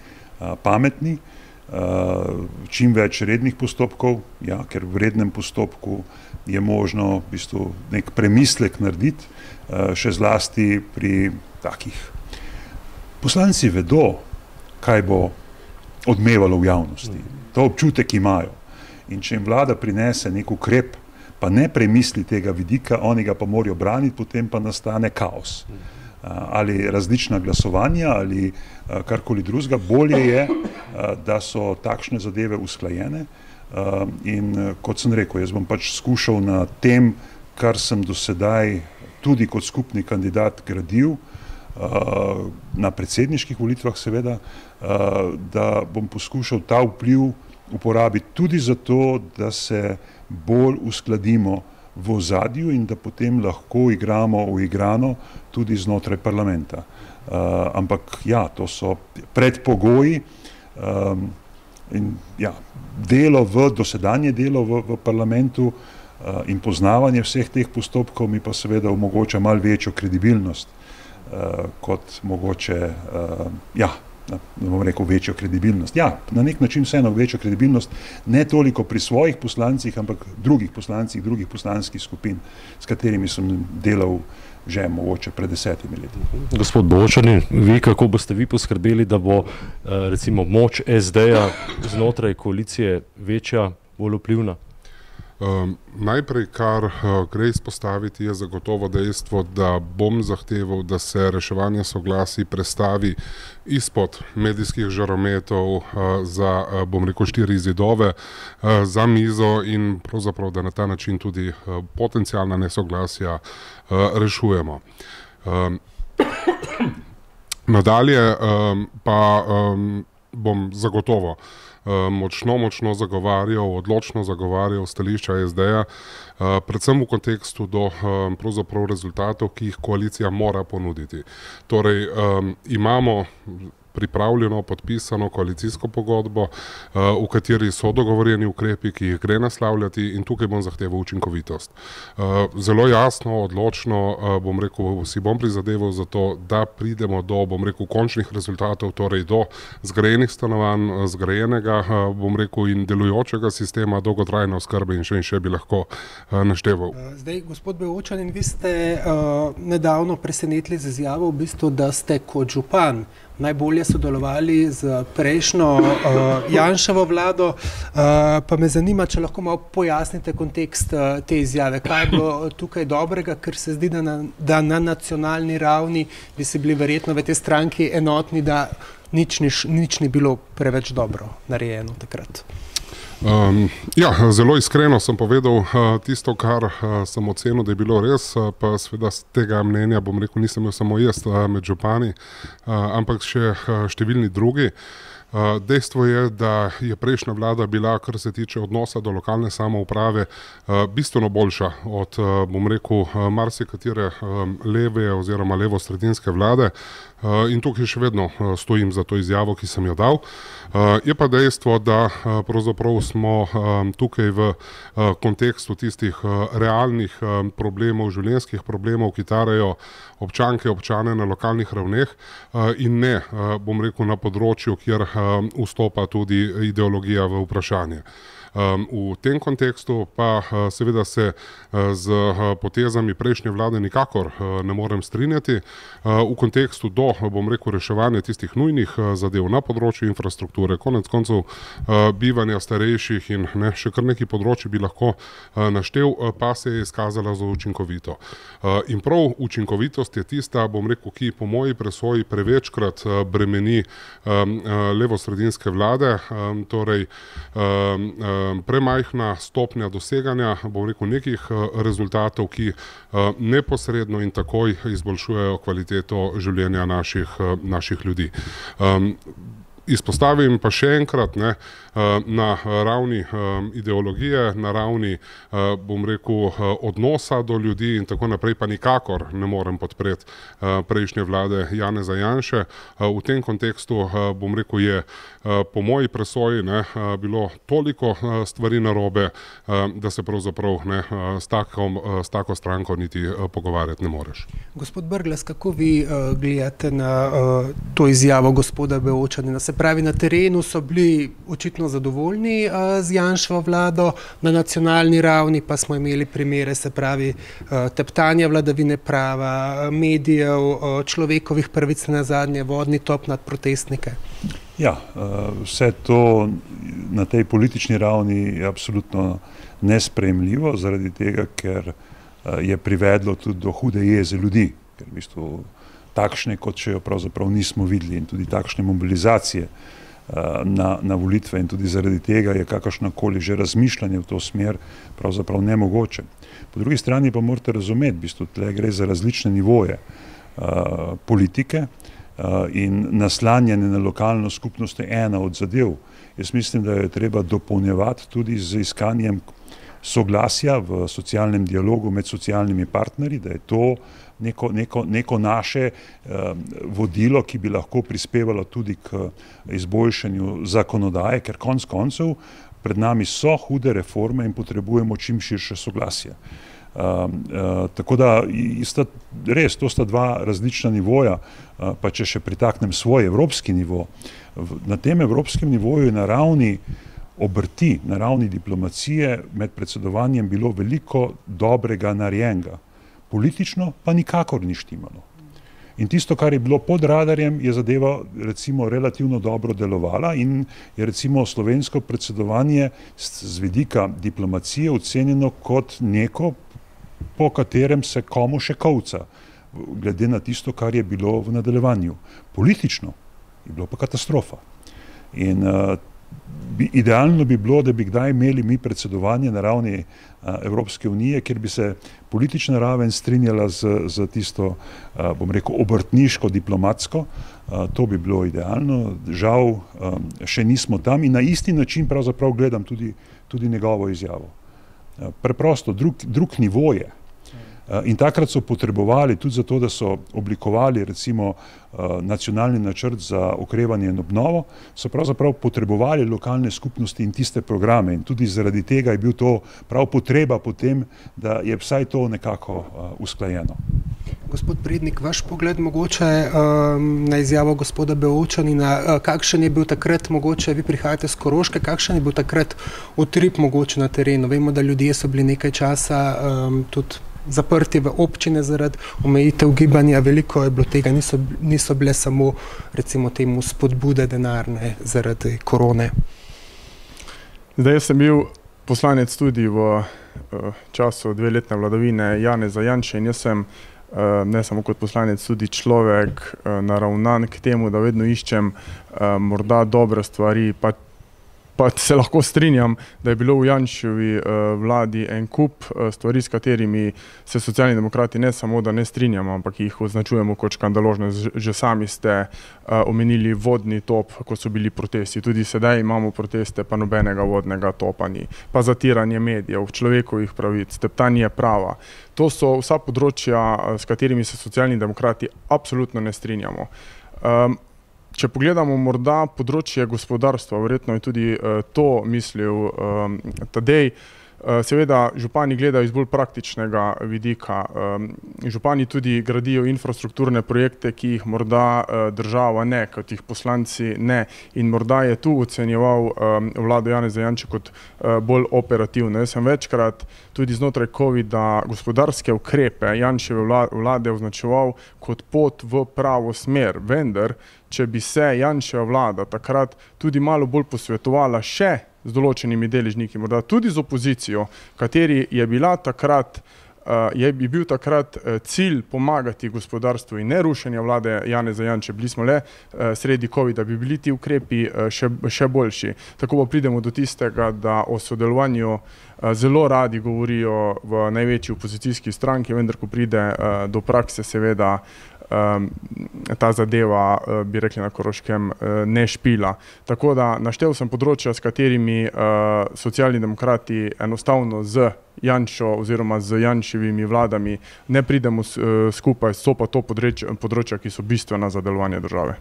pametni, čim več rednih postopkov, ker v rednem postopku je možno v bistvu nek premislek narediti, še zlasti pri takih. Poslanci vedo, kaj bo odmevalo v javnosti. To občutek imajo. In če jim vlada prinese nek ukrep, pa ne premisli tega vidika, oni ga pa morajo braniti, potem pa nastane kaos. Ali različna glasovanja, ali karkoli drugega. Bolje je, da so takšne zadeve usklajene. In kot sem rekel, jaz bom pač skušal na tem, kar sem do sedaj tudi kot skupni kandidat gradil, na predsedniških volitvah seveda, da bom poskušal ta vpliv uporabiti tudi zato, da se bolj uskladimo v ozadju in da potem lahko igramo uigrano tudi znotraj parlamenta. Ampak to so predpogoji in delo dosedanje delo v parlamentu in poznavanje vseh teh postopkov mi pa seveda omogoča malo večjo kredibilnost kot mogoče, ne bom rekel večjo kredibilnost. Na nek način vseeno večjo kredibilnost, ne toliko pri svojih poslancih, ampak drugih poslancih, drugih poslanskih skupin, s katerimi sem delal že mogoče pred 10 leti. Gospod Bočanin, vi kako boste vi poskrbeli, da bo recimo moč SD-ja znotraj koalicije večja, bolj vplivna? Najprej, kar gre izpostaviti, je zagotovo dejstvo, da bom zahteval, da se reševanje soglasij prestavi izpod medijskih žarometov za, bom rekel, 4 zidove za mizo in pravzaprav, da na ta način tudi potencialna nesoglasja rešujemo. Nadalje pa bom zagotovo močno zagovarjal, odločno zagovarjal stališča SD-ja, predvsem v kontekstu do pravzaprav rezultatov, ki jih koalicija mora ponuditi. Torej, imamo pripravljeno, podpisano koalicijsko pogodbo, v kateri so dogovorjeni ukrepi, ki jih gre naslavljati, in tukaj bom zahteval učinkovitost. Zelo jasno, odločno, bom rekel, si bom prizadeval za to, da pridemo do, bom rekel, končnih rezultatov, torej do zgrajenih stanovanj, zgrajenega, bom rekel, in delujočega sistema dolgotrajne oskrbe in še bi lahko našteval. Zdaj, gospod Bočanin, vi ste nedavno presenetili z izjavo, v bistvu, da ste kot župan najbolje sodelovali z prejšnjo Janševo vlado, pa me zanima, če lahko malo pojasnite kontekst te izjave. Kaj je bilo tukaj dobrega, ker se zdi, da na nacionalni ravni bi se bili verjetno v tej stranki enotni, da nič ni bilo preveč dobro narejeno takrat? Zelo iskreno sem povedal tisto, kar sem ocenil, da je bilo res, pa seveda z tega mnenja, bom rekel, nisem imel samo jaz med župani, ampak še številni drugi. Dejstvo je, da je prejšnja vlada bila, kar se tiče odnosa do lokalne samouprave, bistveno boljša od, bom rekel, marsikatere leve oziroma levo-sredinske vlade, in tukaj še vedno stojim za to izjavo, ki sem jo dal. Je pa dejstvo, da pravzaprav smo tukaj v kontekstu tistih realnih problemov, življenjskih problemov, ki tarejo občanke, občane na lokalnih ravneh, in ne, bom rekel, na področju, kjer vstopa tudi ideologija v vprašanje. V tem kontekstu pa seveda se z potezami prejšnje vlade nikakor ne morem strinjati. V kontekstu bom rekel, reševanja tistih nujnih zadev na področju infrastrukture, konec koncev bivanja starejših in še kar neki področji bi lahko naštel, pa se je izkazala za učinkovito. In prav učinkovitost je tista, bom rekel, ki po moji presoji prevečkrat bremeni levosredinske vlade, torej premajhna stopnja doseganja, bom rekel, nekih rezultatov, ki neposredno in takoj izboljšujejo kvaliteto življenja naših ljudi. Izpostavim pa še enkrat, na ravni ideologije, na ravni, bom rekel, odnosa do ljudi in tako naprej, pa nikakor ne morem podpreti prejšnje vlade Janeza Janše. V tem kontekstu, bom rekel, je po moji presoji bilo toliko stvari narobe, da se pravzaprav s tako stranko niti pogovarjati ne moreš. Gospod Brglez, kako vi gledate na to izjavo gospoda Beočanina? Se pravi, na terenu so bili očitno zadovoljni z Janševo vlado, na nacionalni ravni pa smo imeli primere, se pravi, teptanja vladavine prava, medijev, človekovih pravic, nazadnje vodni top nad protestnike. Ja, vse to na tej politični ravni je absolutno nesprejemljivo, zaradi tega, ker je privedlo tudi do hude jeze ljudi, ker v bistvu takšne, kot še jo pravzaprav nismo videli, in tudi takšne mobilizacije na volitve, in tudi zaradi tega je kakršnakoli že razmišljanje v to smer pravzaprav nemogoče. Po drugi strani pa morate razumeti, v bistvu tle gre za različne nivoje politike in naslanjanje na lokalno skupnost je ena od zadev. Jaz mislim, da jo je treba dopolnjevati tudi z iskanjem soglasja v socialnem dialogu med socialnimi partnerji, da je to neko naše vodilo, ki bi lahko prispevalo tudi k izboljšanju zakonodaje, ker konec koncev pred nami so hude reforme in potrebujemo čim širše soglasje. Tako da res, to sta dva različna nivoja, pa če še pritaknem svoj evropski nivo. Na tem evropskem nivoju je na ravni obrti, na ravni diplomacije med predsedovanjem bilo veliko dobrega narejenega. Politično pa nikakor ni štimalo. In tisto, kar je bilo pod radarjem, je zadeva recimo relativno dobro delovala in je recimo slovensko predsedovanje z vidika diplomacije ocenjeno kot neko, po katerem se komu še kovca, glede na tisto, kar je bilo v nadaljevanju. Politično je bilo pa katastrofa. In idealno bi bilo, da bi kdaj imeli mi predsedovanje na ravni Evropske unije, kjer bi se politična raven strinjala z tisto, bom rekel, obrtniško, diplomatsko. To bi bilo idealno. Žal še nismo tam in na isti način pravzaprav gledam tudi njegovo izjavo. Preprosto, drug nivo je. In takrat so potrebovali tudi zato, da so oblikovali recimo nacionalni načrt za okrevanje in obnovo, so pravzaprav potrebovali lokalne skupnosti in tiste programe in tudi zaradi tega je bil to prav potreba potem, da je vsaj to nekako usklajeno. Gospod Prednik, vaš pogled mogoče na izjavo gospoda Beočanina, kakšen je bil takrat mogoče, vi prihajate z Koroške, kakšen je bil takrat utrip mogoče na terenu? Vemo, da ljudje so bili nekaj časa tudi zaprti v občine zaradi omejitev gibanja, veliko je bilo tega, niso bile samo recimo temu spodbude denarne zaradi korone. Zdaj sem bil poslanec tudi v času dveletne vladavine Janeza Janše in jaz sem ne samo kot poslanec, tudi človek naravnan k temu, da vedno iščem morda dobre stvari, pa se lahko strinjam, da je bilo v Janševi vladi en kup stvari, s katerimi se Socialni demokrati ne samo, da ne strinjamo, ampak jih označujemo kot škandaložne. Že sami ste omenili vodni top, ko so bili protesti. Tudi sedaj imamo proteste, pa nobenega vodnega topa ni. Pa zatiranje medijev, človekovih pravic, teptanje prava. To so vsa področja, s katerimi se Socialni demokrati absolutno ne strinjamo. Če pogledamo morda področje gospodarstva, verjetno je tudi to mislil Tadej, Seveda župani gledajo iz bolj praktičnega vidika. Župani tudi gradijo infrastrukturne projekte, ki jih morda država ne, kot jih poslanci ne. In morda je tu ocenjeval vlado Janeza Janše kot bolj operativno. Jaz sem večkrat tudi znotraj COVID-a gospodarske ukrepe Janševe vlade označeval kot pot v pravo smer. Vendar, če bi se Janševa vlada takrat tudi malo bolj posvetovala še z določenimi deležniki, morda tudi z opozicijo, kateri je bil takrat cilj pomagati gospodarstvu in ne rušenja vlade Janeza Janše. Bili smo le sredi COVID-a, bi bili ti ukrepi še boljši. Tako pa pridemo do tistega, da o sodelovanju zelo radi govorijo v največji opozicijski stranki, vendar ko pride do prakse, seveda ta zadeva, bi rekli na Koroškem, ne špila. Tako da naštel sem področja, s katerimi socialni demokrati enostavno z Janšo oziroma z Janševimi vladami ne pridemo skupaj, so pa to področja, ki so bistvena za delovanje države.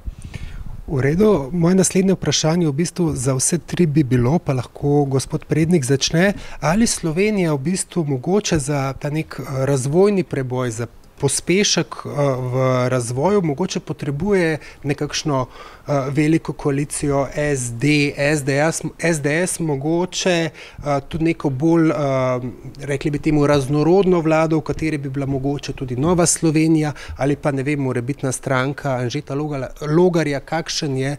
V redu, moje naslednje vprašanje v bistvu za vse tri bi bilo, pa lahko gospod Prednik začne, ali Slovenija v bistvu mogoče za ta nek razvojni preboj, za pospešek v razvoju, mogoče potrebuje nekakšno veliko koalicijo SD, SDS, mogoče tudi neko bolj, rekli bi temu, raznorodno vlado, v kateri bi bila mogoče tudi Nova Slovenija, ali pa ne vem, morebitna stranka Anžeta Logarja. Kakšen je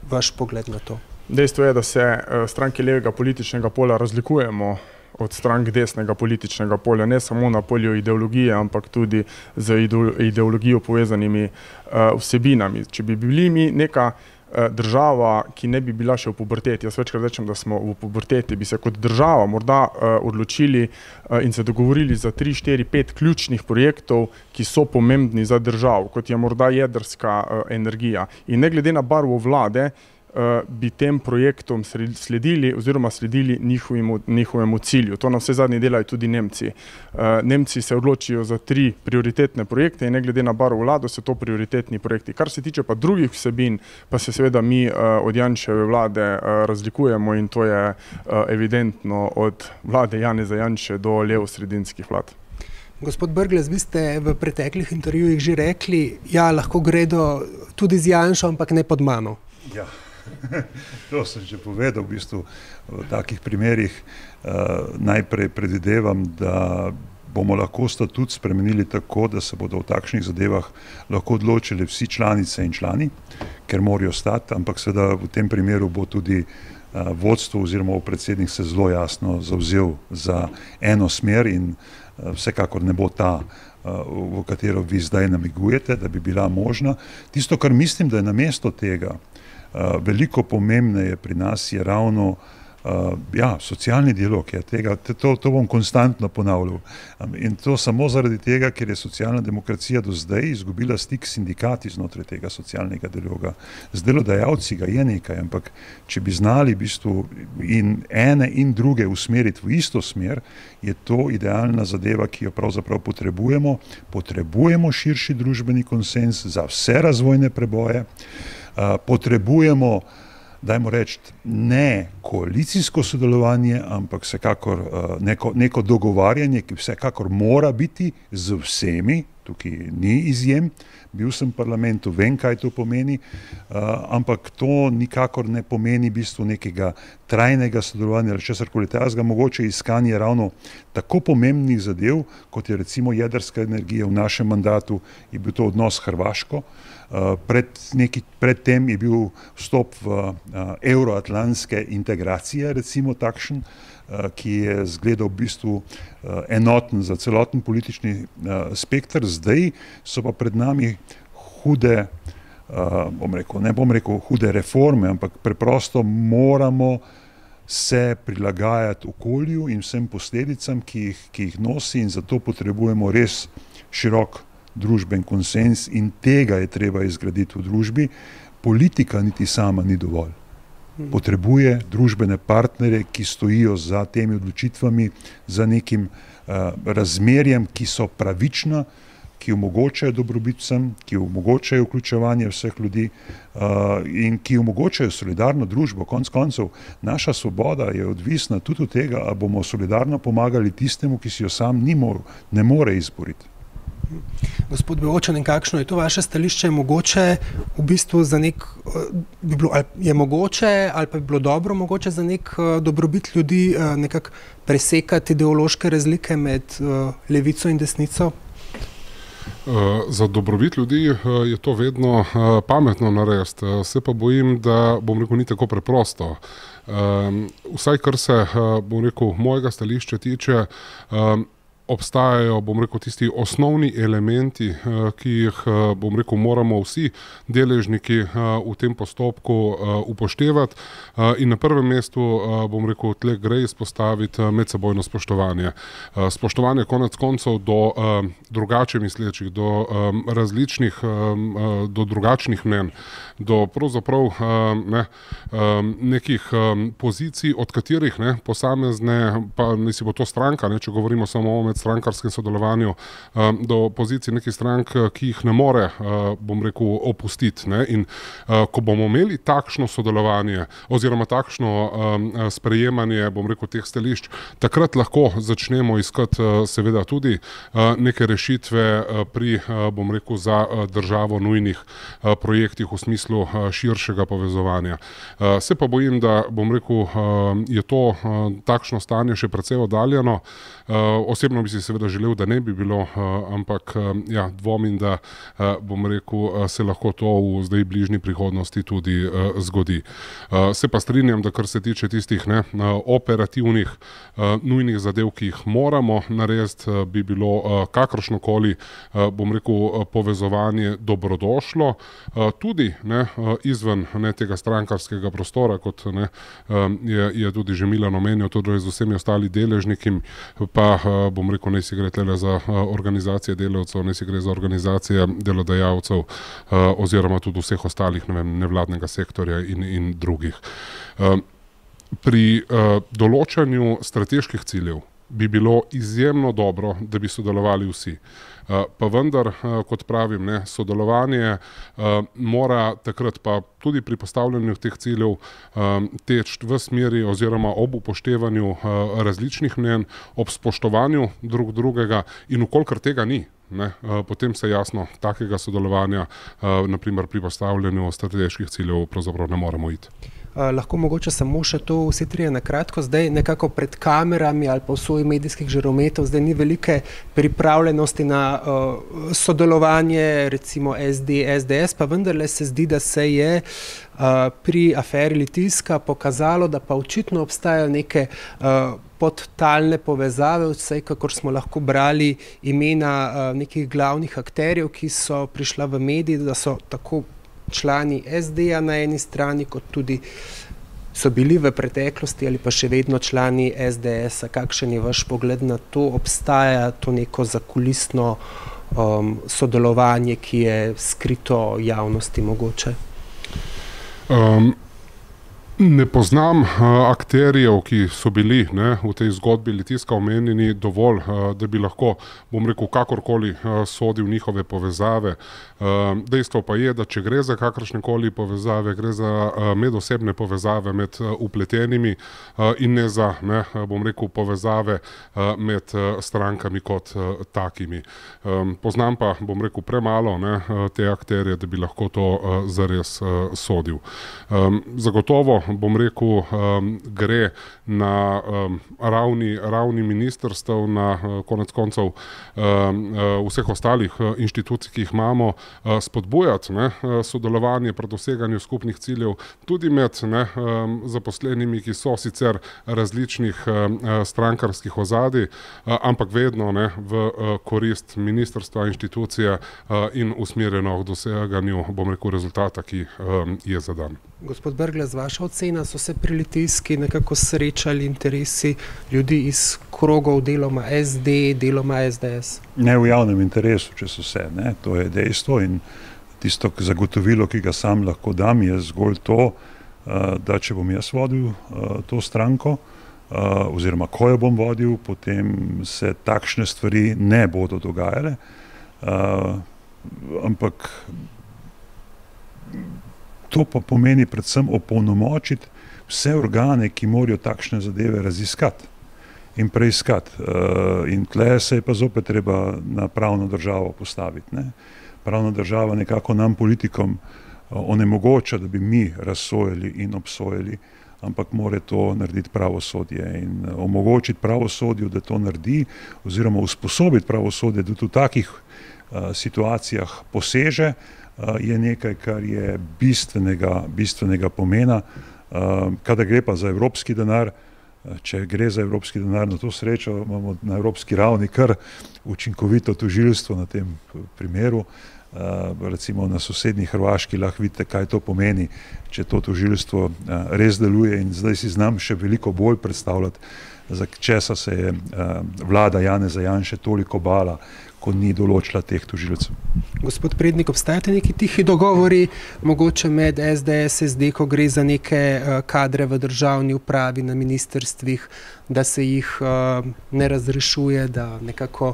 vaš pogled na to? Dejstvo je, da se stranke levega političnega pola razlikujemo od strank desnega političnega polja, ne samo na polju ideologije, ampak tudi z ideologijo povezanimi vsebinami. Če bi bili mi neka država, ki ne bi bila še v puberteti, jaz večkrat rečem, da smo v puberteti, bi se kot država morda odločili in se dogovorili za 3, 4, 5 ključnih projektov, ki so pomembni za državo, kot je morda jedrska energija. In ne glede na barvo vlade, bi tem projektom sledili oziroma sledili njihovemu cilju. To na vse zadnje delajo tudi Nemci. Nemci se odločijo za 3 prioritetne projekte in ne glede na barvo vlado so to prioritetni projekti. Kar se tiče pa drugih vsebin, pa se seveda mi od Janševe vlade razlikujemo in to je evidentno od vlade Janeza Janše do levosredinskih vlad. Gospod Brglez, vi ste v preteklih intervjujih že rekli, ja, lahko gredo tudi z Janšo, ampak ne pod mano. Ja. To sem že povedal, v bistvu v takih primerih najprej predvidevam, da bomo lahko statut spremenili tako, da se bodo v takšnih zadevah lahko odločili vsi članice in člani, ker morajo stati, ampak seveda v tem primeru bo tudi vodstvo oziroma predsednik se zelo jasno zavzel za eno smer in vsekakor ne bo ta, v katero vi zdaj namigujete, da bi bila možna. Tisto, kar mislim, da je namesto tega veliko pomembneje pri nas, je ravno socialni dialog. To bom konstantno ponavljal. In to samo zaradi tega, ker je socialna demokracija do zdaj izgubila stik s sindikati znotraj tega socialnega dialoga. Z delodajalci ga je nekaj, ampak če bi znali v bistvu in ene in druge usmeriti v isto smer, je to idealna zadeva, ki jo pravzaprav potrebujemo. Potrebujemo širši družbeni konsens za vse razvojne preboje. Potrebujemo, dajmo reči, ne koalicijsko sodelovanje, ampak vsekakor neko dogovarjanje, ki vsekakor mora biti z vsemi, tukaj ni izjem, bil sem v parlamentu, vem, kaj to pomeni, ampak to nikakor ne pomeni v bistvu nekega trajnega sodelovanja ali česarkoli takega, mogoče iskanje ravno tako pomembnih zadev, kot je recimo jedrska energija. V našem mandatu je bil to odnos s Hrvaško, predtem je bil vstop v euroatlantske integracije, recimo takšen, ki je zgledal v bistvu enoten za celoten politični spektr. Zdaj so pa pred nami hude, ne bom rekel hude reforme, ampak preprosto moramo se prilagajati okolju in vsem posledicam, ki jih nosi, in zato potrebujemo res širok družben konsens in tega je treba izgraditi v družbi. Politika niti sama ni dovolj. Potrebuje družbene partnerje, ki stojijo za temi odločitvami, za nekim razmerjem, ki so pravična, ki omogočajo dobrobit vsem, ki omogočajo vključevanje vseh ljudi in ki omogočajo solidarno družbo. Konec koncev, naša svoboda je odvisna tudi od tega, ali bomo solidarno pomagali tistemu, ki si jo sam ne more izboriti. Gospod Beočan, kakšno je to vaše stališče? Je mogoče v bistvu za nek, je mogoče ali pa bi bilo dobro mogoče za nek dobrobit ljudi nekako presekati ideološke razlike med levico in desnico? Za dobrobit ljudi je to vedno pametno narediti. Se pa bojim, da ni tako preprosto. Vsaj kar se mojega stališča tiče, obstajajo, tisti osnovni elementi, ki jih, moramo vsi deležniki v tem postopku upoštevati in na prvem mestu, tle gre izpostaviti medsebojno spoštovanje. Spoštovanje konec koncev do drugače mislečih, do različnih, do drugačnih mnen, do pravzaprav nekih pozicij, od katerih posamezne, pa nisi bo to stranka, če govorimo samo o strankarskem sodelovanju, do pozicij nekih strank, ki jih ne more, opustiti. In ko bomo imeli takšno sodelovanje oziroma takšno sprejemanje, teh stališč, takrat lahko začnemo iskati seveda tudi neke rešitve pri, za državo nujnih projektih v smislu širšega povezovanja. Se pa bojim, da, je to takšno stanje še precej oddaljeno. Osebno bi si seveda želel, da ne bi bilo, ampak dvomim, da se lahko to v zdaj bližnji prihodnosti tudi zgodi. Se pa strinjam, da kar se tiče tistih operativnih nujnih zadev, ki jih moramo narediti, bi bilo kakršnokoli, povezovanje dobrodošlo, tudi izven tega strankarskega prostora, kot je tudi že Milan omenil, tudi z vsemi ostali deležniki, pa ne si gre tle za organizacije delavcev, ne si gre za organizacije delodajalcev oziroma tudi vseh ostalih nevladnega sektorja in drugih. Pri določanju strateških ciljev bi bilo izjemno dobro, da bi sodelovali vsi. Pa vendar, kot pravim, sodelovanje mora takrat pa tudi pri postavljanju teh ciljev teči v smeri oziroma ob upoštevanju različnih mnenj, ob spoštovanju drugega in vkolikor tega ni, potem se jasno takega sodelovanja, naprimer pri postavljanju strateških ciljev, pravzaprav ne moremo iti. Lahko mogoče samo še to vsi trije na kratko. Zdaj nekako pred kamerami ali pa v svojih medijskih žarometov zdaj ni velike pripravljenosti na sodelovanje, recimo SD, SDS, pa vendarle se zdi, da se je pri aferi Litijska pokazalo, da pa očitno obstajajo neke podtalne povezave, vsaj kakor smo lahko brali imena nekih glavnih akterjev, ki so prišla v mediji, da so tako člani SD-ja na eni strani, kot tudi so bili v preteklosti ali pa še vedno člani SDS-a. Kakšen je vaš pogled na to? Obstaja to neko zakulisno sodelovanje, ki je skrito javnosti mogoče? Ne poznam akterjev, ki so bili v tej zgodbi Litijska omenjeni dovolj, da bi lahko, kakorkoli sodil njihove povezave. Dejstvo pa je, da če gre za kakršnekoli povezave, gre za medosebne povezave med vpletenimi in ne za, povezave med strankami kot takimi. Poznam pa, premalo te akterje, da bi lahko to zares sodil. Zagotovo gre na ravni ministrstev, na konec koncev vseh ostalih inštitucij, ki jih imamo, spodbujati sodelovanje pri doseganju skupnih ciljev, tudi med zaposlenimi, ki so sicer različnih strankarskih ozadij, ampak vedno v korist ministrstva, inštitucije in usmerjeno k doseganju, rezultata, ki je zadan. Gospod Brglez, vaša ocena, so se pri Litijski nekako srečali interesi ljudi iz krogov, deloma SD, deloma SDS? Ne v javnem interesu, če so se, to je dejstvo in tisto zagotovilo, ki ga sam lahko dam, je zgolj to, da če bom jaz vodil to stranko, oziroma ko jo bom vodil, potem se takšne stvari ne bodo dogajale. Ampak to pa pomeni predvsem opolnomočiti vse organe, ki morajo takšne zadeve raziskati in preiskati. In tle se je pa zopet treba na pravno državo postaviti. Ne? Pravna država nekako nam politikom onemogoča, da bi mi razsojali in obsojali, ampak mora to narediti pravosodje in omogočiti pravosodju, da to naredi, oziroma usposobiti pravosodje, da v takih situacijah poseže, je nekaj, kar je bistvenega pomena. Kadar gre pa za evropski denar, če gre za evropski denar, na to srečo imamo na evropski ravni kar učinkovito tožilstvo na tem primeru. Recimo na sosednji Hrvaški lahko vidite, kaj to pomeni, če to tožilstvo res deluje, in zdaj si znam še veliko bolj predstavljati, za česa se je vlada Janeza Janše toliko bala, ko ni določila teh tožilcev. Gospod Prednik, obstajate neki tihi dogovori, mogoče med SDS, SD, ko gre za neke kadre v državni upravi, na ministrstvih, da se jih ne razrešuje, da nekako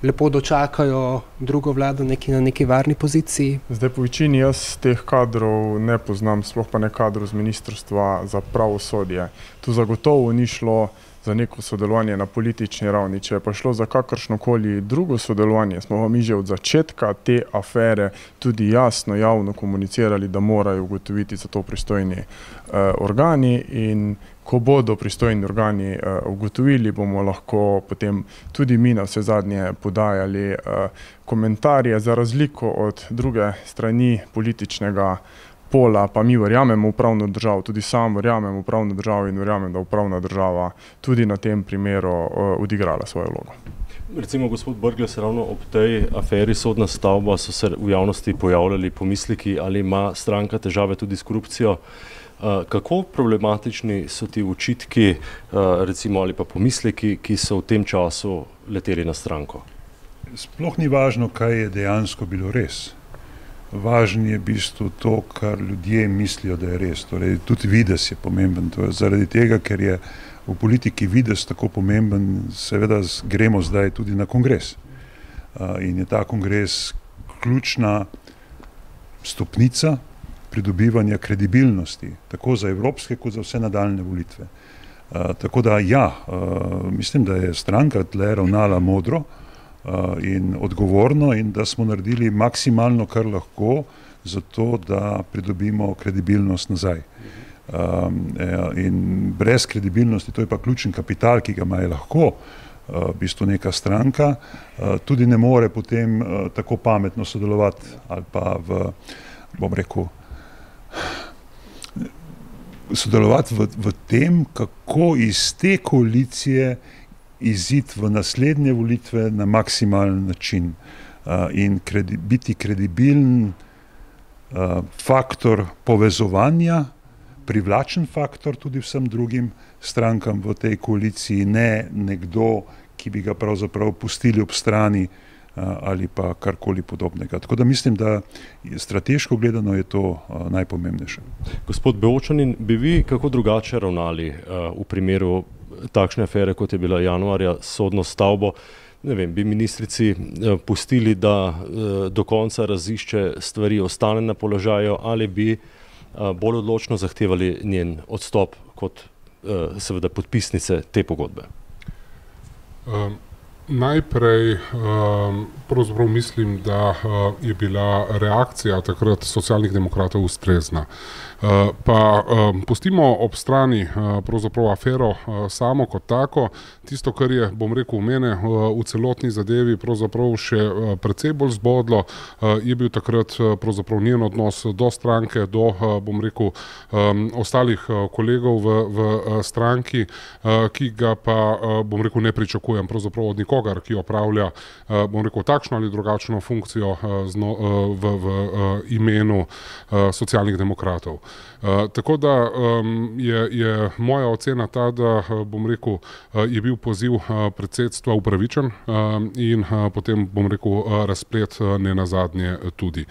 lepo dočakajo drugo vlado na neki varni poziciji? Zdaj po večini jaz teh kadrov ne poznam, sploh pa ne kadrov z Ministrstva za pravosodje. Tu zagotovo ni šlo za neko sodelovanje na politični ravni. Če je pa šlo za kakršnokoli drugo sodelovanje, smo mi že od začetka te afere tudi jasno, javno komunicirali, da morajo ugotoviti za to pristojni organi, in ko bodo pristojni organi ugotovili, bomo lahko potem tudi mi na vse zadnje podajali komentarje. Za razliko od druge strani političnega pola, pa mi verjamemo v pravno državo, tudi sam verjamem v pravno državo in verjamem, da bo pravna država tudi na tem primeru odigrala svojo vlogo. Recimo, gospod Brglez, ravno ob tej aferi Sodna stavba so se v javnosti pojavljali pomisleki, ali ima stranka težave tudi s korupcijo. Kako problematični so ti očitki, recimo, ali pa pomisleki, ki so v tem času leteli na stranko? Sploh ni važno, kaj je dejansko bilo res. Važno je v bistvu to, kar ljudje mislijo, da je res. Torej, tudi videz je pomemben. To je zaradi tega, ker je v politiki videz tako pomemben, seveda gremo zdaj tudi na kongres. In je ta kongres ključna stopnica pridobivanja kredibilnosti, tako za evropske, kot za vse nadaljne volitve. Tako da ja, mislim, da je stranka tle ravnala modro in odgovorno, in da smo naredili maksimalno, kar lahko, za to, da pridobimo kredibilnost nazaj. In brez kredibilnosti, to je pa ključen kapital, ki ga ima lahko v bistvu neka stranka, tudi ne more potem tako pametno sodelovati ali pa bom rekel, sodelovati v tem, kako iz te koalicije iziti v naslednje volitve na maksimalen način in biti kredibilen faktor povezovanja, privlačen faktor tudi vsem drugim strankam v tej koaliciji, ne nekdo, ki bi ga pravzaprav pustili ob strani ali pa karkoli podobnega. Tako da mislim, da strateško gledano je to najpomembnejše. Gospod Bevčanin, bi vi kako drugače ravnali v primeru takšne afere, kot je bila januarja s Sodno stavbo? Ne vem, bi ministrici pustili, da do konca razišče stvari, ostane na položaju, ali bi bolj odločno zahtevali njen odstop kot seveda podpisnice te pogodbe? Najprej pravzaprav mislim, da je bila reakcija takrat Socialnih demokratov ustrezna. Pa pustimo ob strani pravzaprav afero samo kot tako. Tisto, kar je, bom rekel, mene v celotni zadevi pravzaprav še precej bolj zbodlo, je bil takrat pravzaprav njen odnos do stranke, do, bom rekel, ostalih kolegov v stranki, ki ga pa, bom rekel, ne pričakujem pravzaprav od nikogar, ki opravlja, bom rekel, takšno ali drugačno funkcijo v imenu Socialnih demokratov. Tako da je moja ocena ta, da, bom rekel, je bil poziv predsedstva upravičen in potem, bom rekel, razplet ne nazadnje tudi.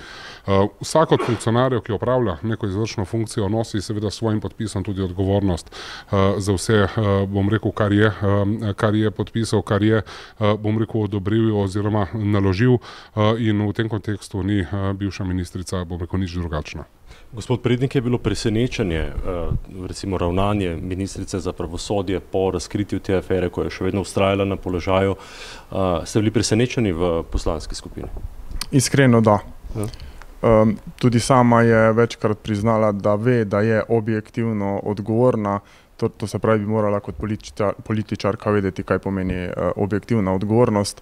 Vsak od funkcionarjev, ki opravlja neko izvršno funkcijo, nosi seveda svojim podpisom tudi odgovornost za vse, bom rekel, kar je podpisal, kar je bom rekel, odobril oziroma naložil in v tem kontekstu ni bivša ministrica, bom rekel, nič drugačna. Gospod Prednik, je bilo presenečenje, recimo ravnanje ministrice za pravosodje po razkritju te afere, ko je še vedno vztrajala na položaju. Ste bili presenečeni v poslanski skupini? Iskreno da. Ja. Tudi sama je večkrat priznala, da ve, da je objektivno odgovorna. To se pravi, bi morala kot političarka vedeti, kaj pomeni objektivna odgovornost.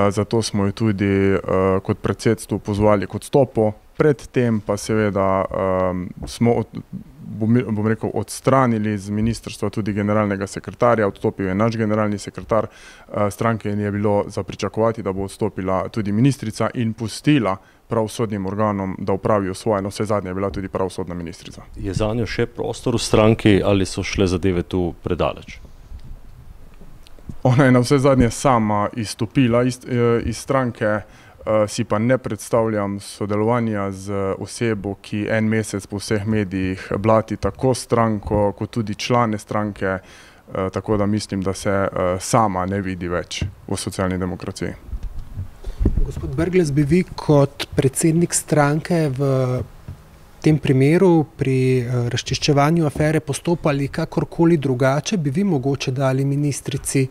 Zato smo jo tudi kot predsedstvo pozvali k odstopu. Predtem pa seveda smo, bom rekel, odstranili z ministrstva tudi generalnega sekretarja, odstopil je naš generalni sekretar stranke in je bilo za pričakovati, da bo odstopila tudi ministrica in pustila pravosodnim organom, da upravijo svoje, no vse zadnje je bila tudi pravosodna ministrica. Je zanjo še prostor v stranki ali so šle zadeve tu predaleč? Ona je na vse zadnje sama izstopila iz stranke, si pa ne predstavljam sodelovanja z osebo, ki en mesec po vseh medijih blati tako stranko, kot tudi člane stranke, tako da mislim, da se sama ne vidi več v socialni demokraciji. Gospod Brglez, bi vi kot predsednik stranke v tem primeru pri razčiščevanju afere postopali kakorkoli drugače? Bi vi mogoče dali ministrici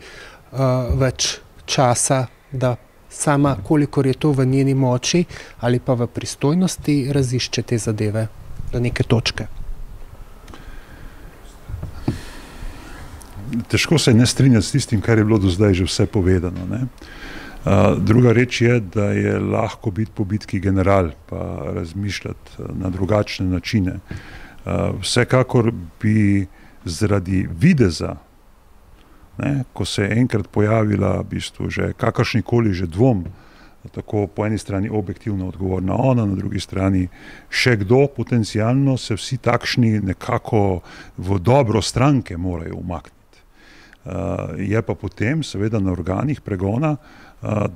več časa, da sama, kolikor je to v njeni moči ali pa v pristojnosti, razišče te zadeve do neke točke? Težko se ne strinjati s tistim, kar je bilo do zdaj že vse povedano, ne? Druga reč je, da je lahko biti po bitki general, pa razmišljati na drugačne načine. Vsekakor bi zaradi videza, ne, ko se je enkrat pojavila v bistvu že kakršnikoli že dvom, tako po eni strani objektivno odgovorna ona, na drugi strani še kdo potencialno, se vsi takšni nekako v dobro stranke morajo umakniti. Je pa potem seveda na organih pregona,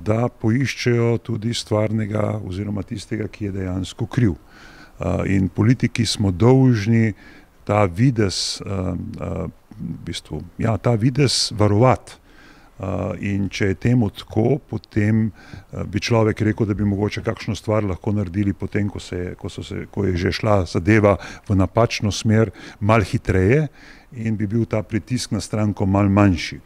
da poiščejo tudi stvarnega oziroma tistega, ki je dejansko kriv. In politiki smo dolžni ta videz, ta videz varovati. In če je temu tako, potem bi človek rekel, da bi mogoče kakšno stvar lahko naredili potem, ko je že šla zadeva v napačno smer, malo hitreje in bi bil ta pritisk na stranko malo manjši.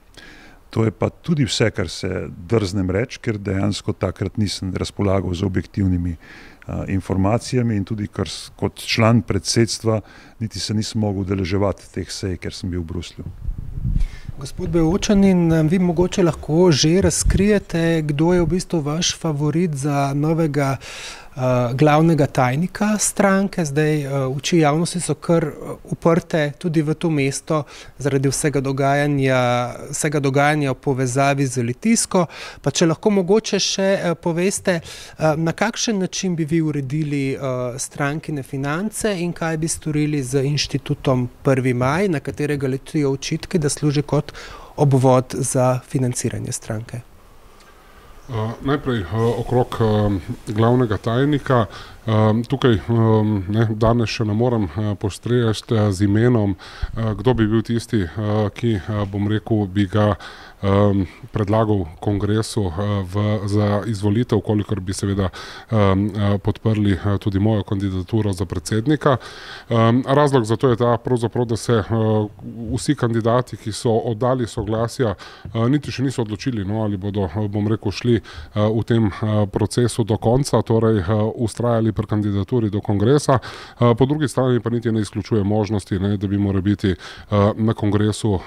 To je pa tudi vse, kar se drznem reči, ker dejansko takrat nisem razpolagal z objektivnimi informacijami in tudi kot član predsedstva niti se nisem mogel udeleževati teh sej, ker sem bil v Bruslju. Gospod Beočanin, vi mogoče lahko že razkrijete, kdo je v bistvu vaš favorit za novega glavnega tajnika stranke. Zdaj oči javnosti so kar uprte tudi v to mesto zaradi vsega dogajanja v povezavi z Litijsko. Pa če lahko mogoče še poveste, na kakšen način bi vi uredili strankine finance in kaj bi storili z inštitutom 1. maj, na katerega letijo očitki, da služi kot obvod za financiranje stranke? Najprej okrog glavnega tajnika. Tukaj danes še ne morem postrežiti z imenom, kdo bi bil tisti, ki, bom rekel, bi ga predlagal kongresu za izvolitev, kolikor bi seveda podprli tudi mojo kandidaturo za predsednika. Razlog za to je ta, pravzaprav, da se vsi kandidati, ki so oddali soglasja, niti še niso odločili, ali bodo, bom rekel, šli v tem procesu do konca, torej ustrajali pri kandidaturi do kongresa. Po drugi strani pa niti ne izključuje možnosti, da bi mora biti na kongresu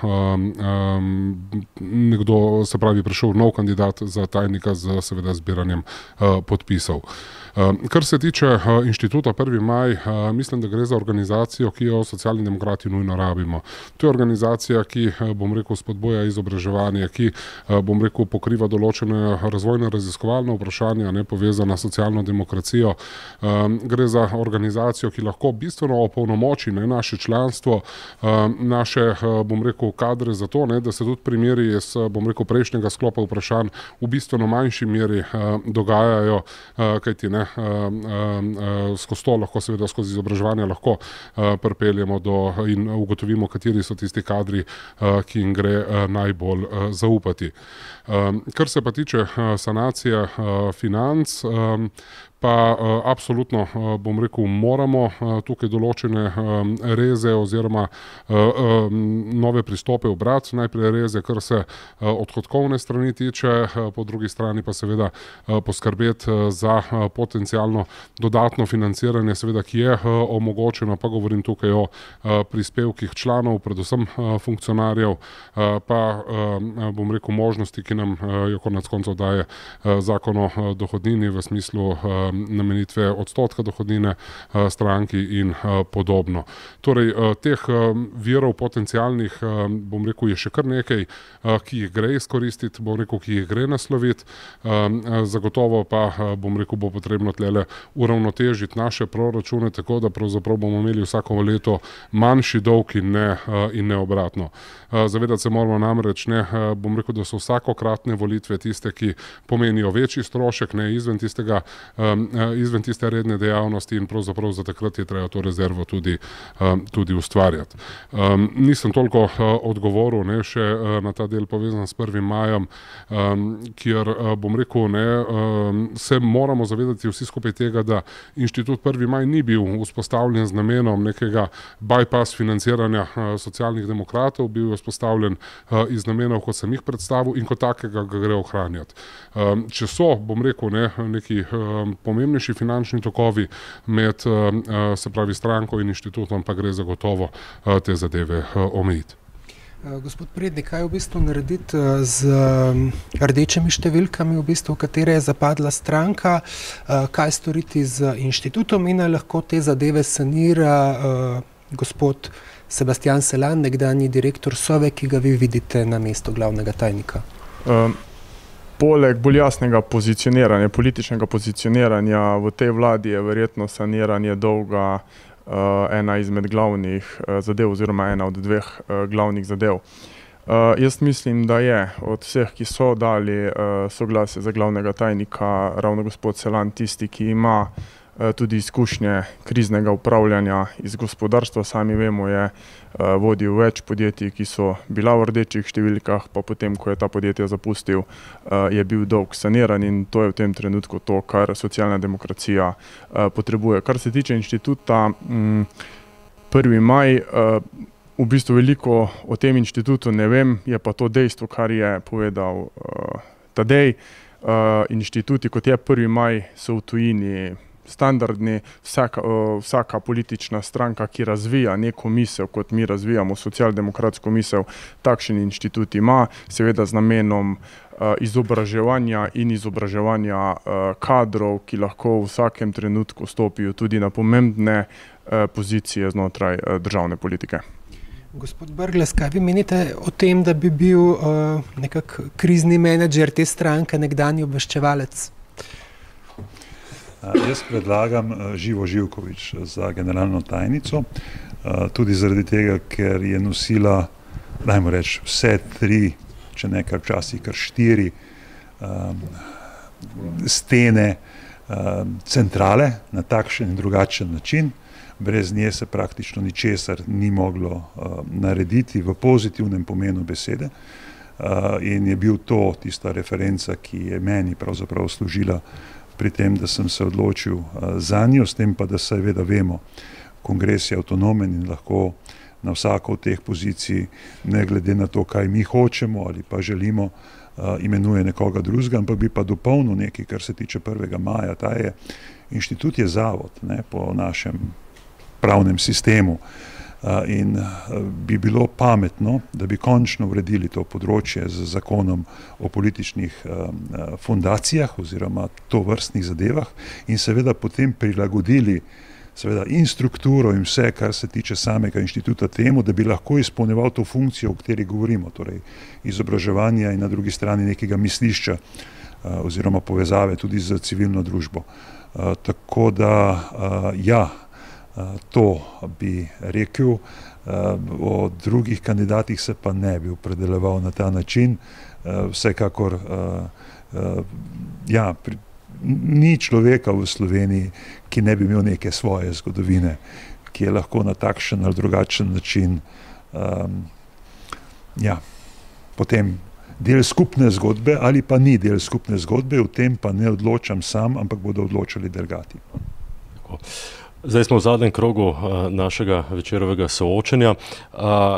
nekdo, se pravi, prišel nov kandidat za tajnika z seveda zbiranjem podpisov. Kar se tiče inštituta 1. maj, mislim, da gre za organizacijo, ki jo socialni demokrati nujno rabimo. To je organizacija, ki, bom rekel, spodboja izobraževanje, ki, bom rekel, pokriva določene razvojno-raziskovalna vprašanja, ne povezana s socialno demokracijo. Gre za organizacijo, ki lahko bistveno opolnomoči naše članstvo, naše, bom rekel, kadre za to, da se tudi primeri iz, bom rekel, prejšnjega sklopa vprašanj v bistveno manjši meri dogajajo, kajti skozi to lahko, seveda skozi izobraževanje lahko pripeljemo in ugotovimo, kateri so tisti kadri, ki jim gre najbolj zaupati. Kar se pa tiče sanacije financ, pa absolutno, bom rekel, moramo tukaj določene reze oziroma nove pristope obrati. Najprej reze, kar se odhodkovne strani tiče, po drugi strani pa seveda poskrbeti za potencialno dodatno financiranje, seveda, ki je omogočeno, pa govorim tukaj o prispevkih članov, predvsem funkcionarjev, pa bom rekel možnosti, ki nam jo konec koncev daje zakon o dohodnini v smislu namenitve odstotka dohodnine stranki in podobno. Torej, teh virov potencialnih, bom rekel, je še kar nekaj, ki jih gre izkoristiti, bom rekel, ki jih gre nasloviti. Zagotovo pa, bom rekel, bo potrebno tlele uravnotežiti naše proračune, tako da pravzaprav bomo imeli vsako leto manjši dolg in ne obratno. Zavedati se moramo namreč, bom rekel, da so vsakokratne volitve tiste, ki pomenijo večji strošek, izven tiste redne dejavnosti in pravzaprav za takrat je treba to rezervo tudi ustvarjati. Nisem toliko odgovoril še na ta del povezan s 1. majem, kjer, bom rekel, se moramo zavedati vsi skupaj tega, da inštitut 1. maj ni bil vzpostavljen z namenom nekega bypass financiranja socialnih demokratov, bil je vzpostavljen iz namenov, kot sem jih predstavil in kot takega ga gre ohranjati. Če so, bom rekel, neki pomembnejši finančni tokovi med, se pravi, stranko in inštitutom, pa gre zagotovo te zadeve omejiti. Gospod Prednik, kaj v bistvu narediti z rdečimi številkami, v bistvu, v katere je zapadla stranka, kaj storiti z inštitutom in lahko te zadeve sanira gospod Sebastian Selan, nekdanji direktor Sove, ki ga vi vidite na mestu glavnega tajnika? Poleg bolj jasnega pozicioniranja, političnega pozicioniranja v tej vladi je verjetno saniranje dolga ena izmed glavnih zadev oziroma ena od dveh glavnih zadev. Jaz mislim, da je od vseh, ki so dali soglasje za glavnega tajnika, ravno gospod Selan tisti, ki ima tudi izkušnje kriznega upravljanja iz gospodarstva. Sami vemo, je vodil več podjetij, ki so bila v rdečih številkah, pa potem, ko je ta podjetja zapustil, je bil dolg saniran in to je v tem trenutku to, kar socialna demokracija potrebuje. Kar se tiče inštituta 1. maj, v bistvu veliko o tem inštitutu ne vem, je pa to dejstvo, kar je povedal Tadej. Inštituti, kot je 1. maj, so v tujini standardni. Vsaka politična stranka, ki razvija neko misel, kot mi razvijamo socialdemokratsko misel, takšen inštitut ima, seveda z namenom izobraževanja in izobraževanja kadrov, ki lahko v vsakem trenutku stopijo tudi na pomembne pozicije znotraj državne politike. Gospod Brglez, kaj vi menite o tem, da bi bil nekak krizni menedžer te stranke, nekdanji obveščevalec? Jaz predlagam Živo Živković za generalno tajnico, tudi zaradi tega, ker je nosila, dajmo reči, vse 3, če ne kar včasih kar 4 stene centrale na takšen in drugačen način. Brez nje se praktično ničesar ni moglo narediti v pozitivnem pomenu besede. In je bil to tista referenca, ki je meni pravzaprav služila pri tem, da sem se odločil za njo, s tem pa, da seveda vemo, kongres je avtonomen in lahko na vsako od teh pozicij, ne glede na to, kaj mi hočemo ali pa želimo, imenuje nekoga drugega, ampak bi pa dopolnil nekaj, kar se tiče 1. maja. Inštitut je zavod, po našem pravnem sistemu. In bi bilo pametno, da bi končno uredili to področje z zakonom o političnih fundacijah oziroma tovrstnih zadevah in seveda potem prilagodili in strukturo in vse, kar se tiče samega inštituta temu, da bi lahko izpolnjeval to funkcijo, o kateri govorimo, torej izobraževanja in na drugi strani nekega mislišča oziroma povezave tudi z civilno družbo. Tako da, ja, to bi rekel, o drugih kandidatih se pa ne bi opredeljeval na ta način. Vsekakor, ja, ni človeka v Sloveniji, ki ne bi imel neke svoje zgodovine, ki je lahko na takšen ali drugačen način, ja, potem del skupne zgodbe ali pa ni del skupne zgodbe, v tem pa ne odločam sam, ampak bodo odločali delegati. Zdaj smo v zadnjem krogu našega večerovega soočenja.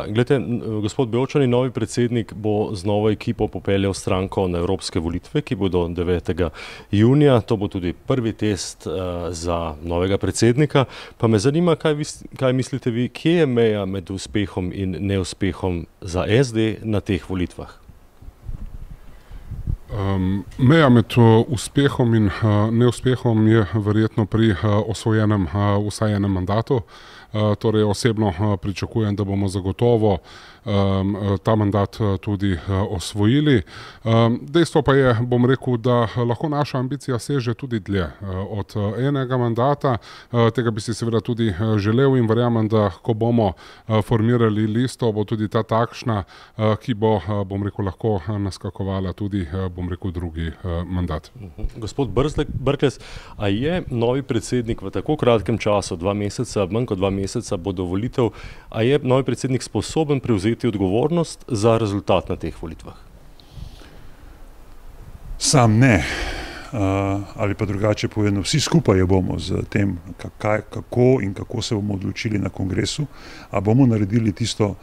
Glejte, gospod Bevčani, novi predsednik bo z novo ekipo popeljal stranko na evropske volitve, ki bodo 9. junija. To bo tudi prvi test za novega predsednika. Pa me zanima, kaj mislite vi, kje je meja med uspehom in neuspehom za SD na teh volitvah? Meja med uspehom in neuspehom je verjetno pri osvojenem vsaj enem mandatu. Torej osebno pričakujem, da bomo zagotovo ta mandat tudi osvojili. Dejstvo pa je, bom rekel, da lahko naša ambicija seže tudi dlje od enega mandata. Tega bi si seveda tudi želel in verjamem, da ko bomo formirali listo, bo tudi ta takšna, ki bo, bom rekel, lahko naskakovala tudi, bom rekel, drugi mandat. Gospod Brglez, a je novi predsednik v tako kratkem času, 2 meseca, manj kot 2 meseca bo do volitev, a je novi predsednik sposoben prevzeti odgovornost za rezultat na teh volitvah? Sam ne. Ali pa drugače povedano, vsi skupaj jo bomo z tem, kako in kako se bomo odločili na kongresu, a bomo naredili tisto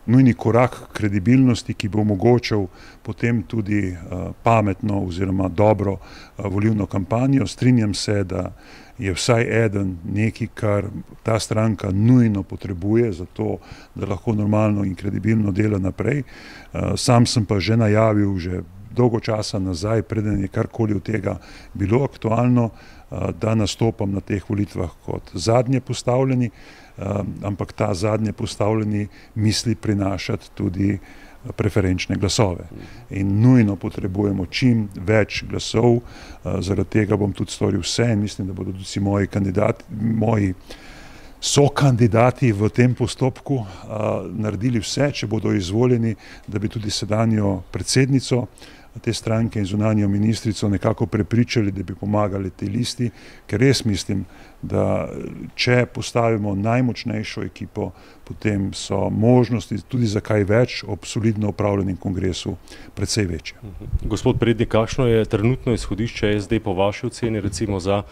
nujni korak kredibilnosti, ki bo omogočal potem tudi pametno oziroma dobro volilno kampanjo. Strinjam se, da je vsaj eden nekaj, kar ta stranka nujno potrebuje za to, da lahko normalno in kredibilno dela naprej. Sam sem pa že najavil, že dolgo časa nazaj, preden je karkoli od tega bilo aktualno, da nastopam na teh volitvah kot zadnje postavljeni, ampak ta zadnje postavljeni misli prinašati tudi preferenčne glasove. In nujno potrebujemo čim več glasov, zaradi tega bom tudi storil vse in mislim, da bodo tudi moji sokandidati v tem postopku naredili vse, če bodo izvoljeni, da bi tudi sedanjo predsednico te stranke in zunanjo ministrico nekako prepričali, da bi pomagali tej listi, ker res mislim, da če postavimo najmočnejšo ekipo, potem so možnosti tudi za kaj več ob solidno upravljenem kongresu precej večje. Gospod Prednik, kakšno je trenutno izhodišče SD po vaši oceni, recimo za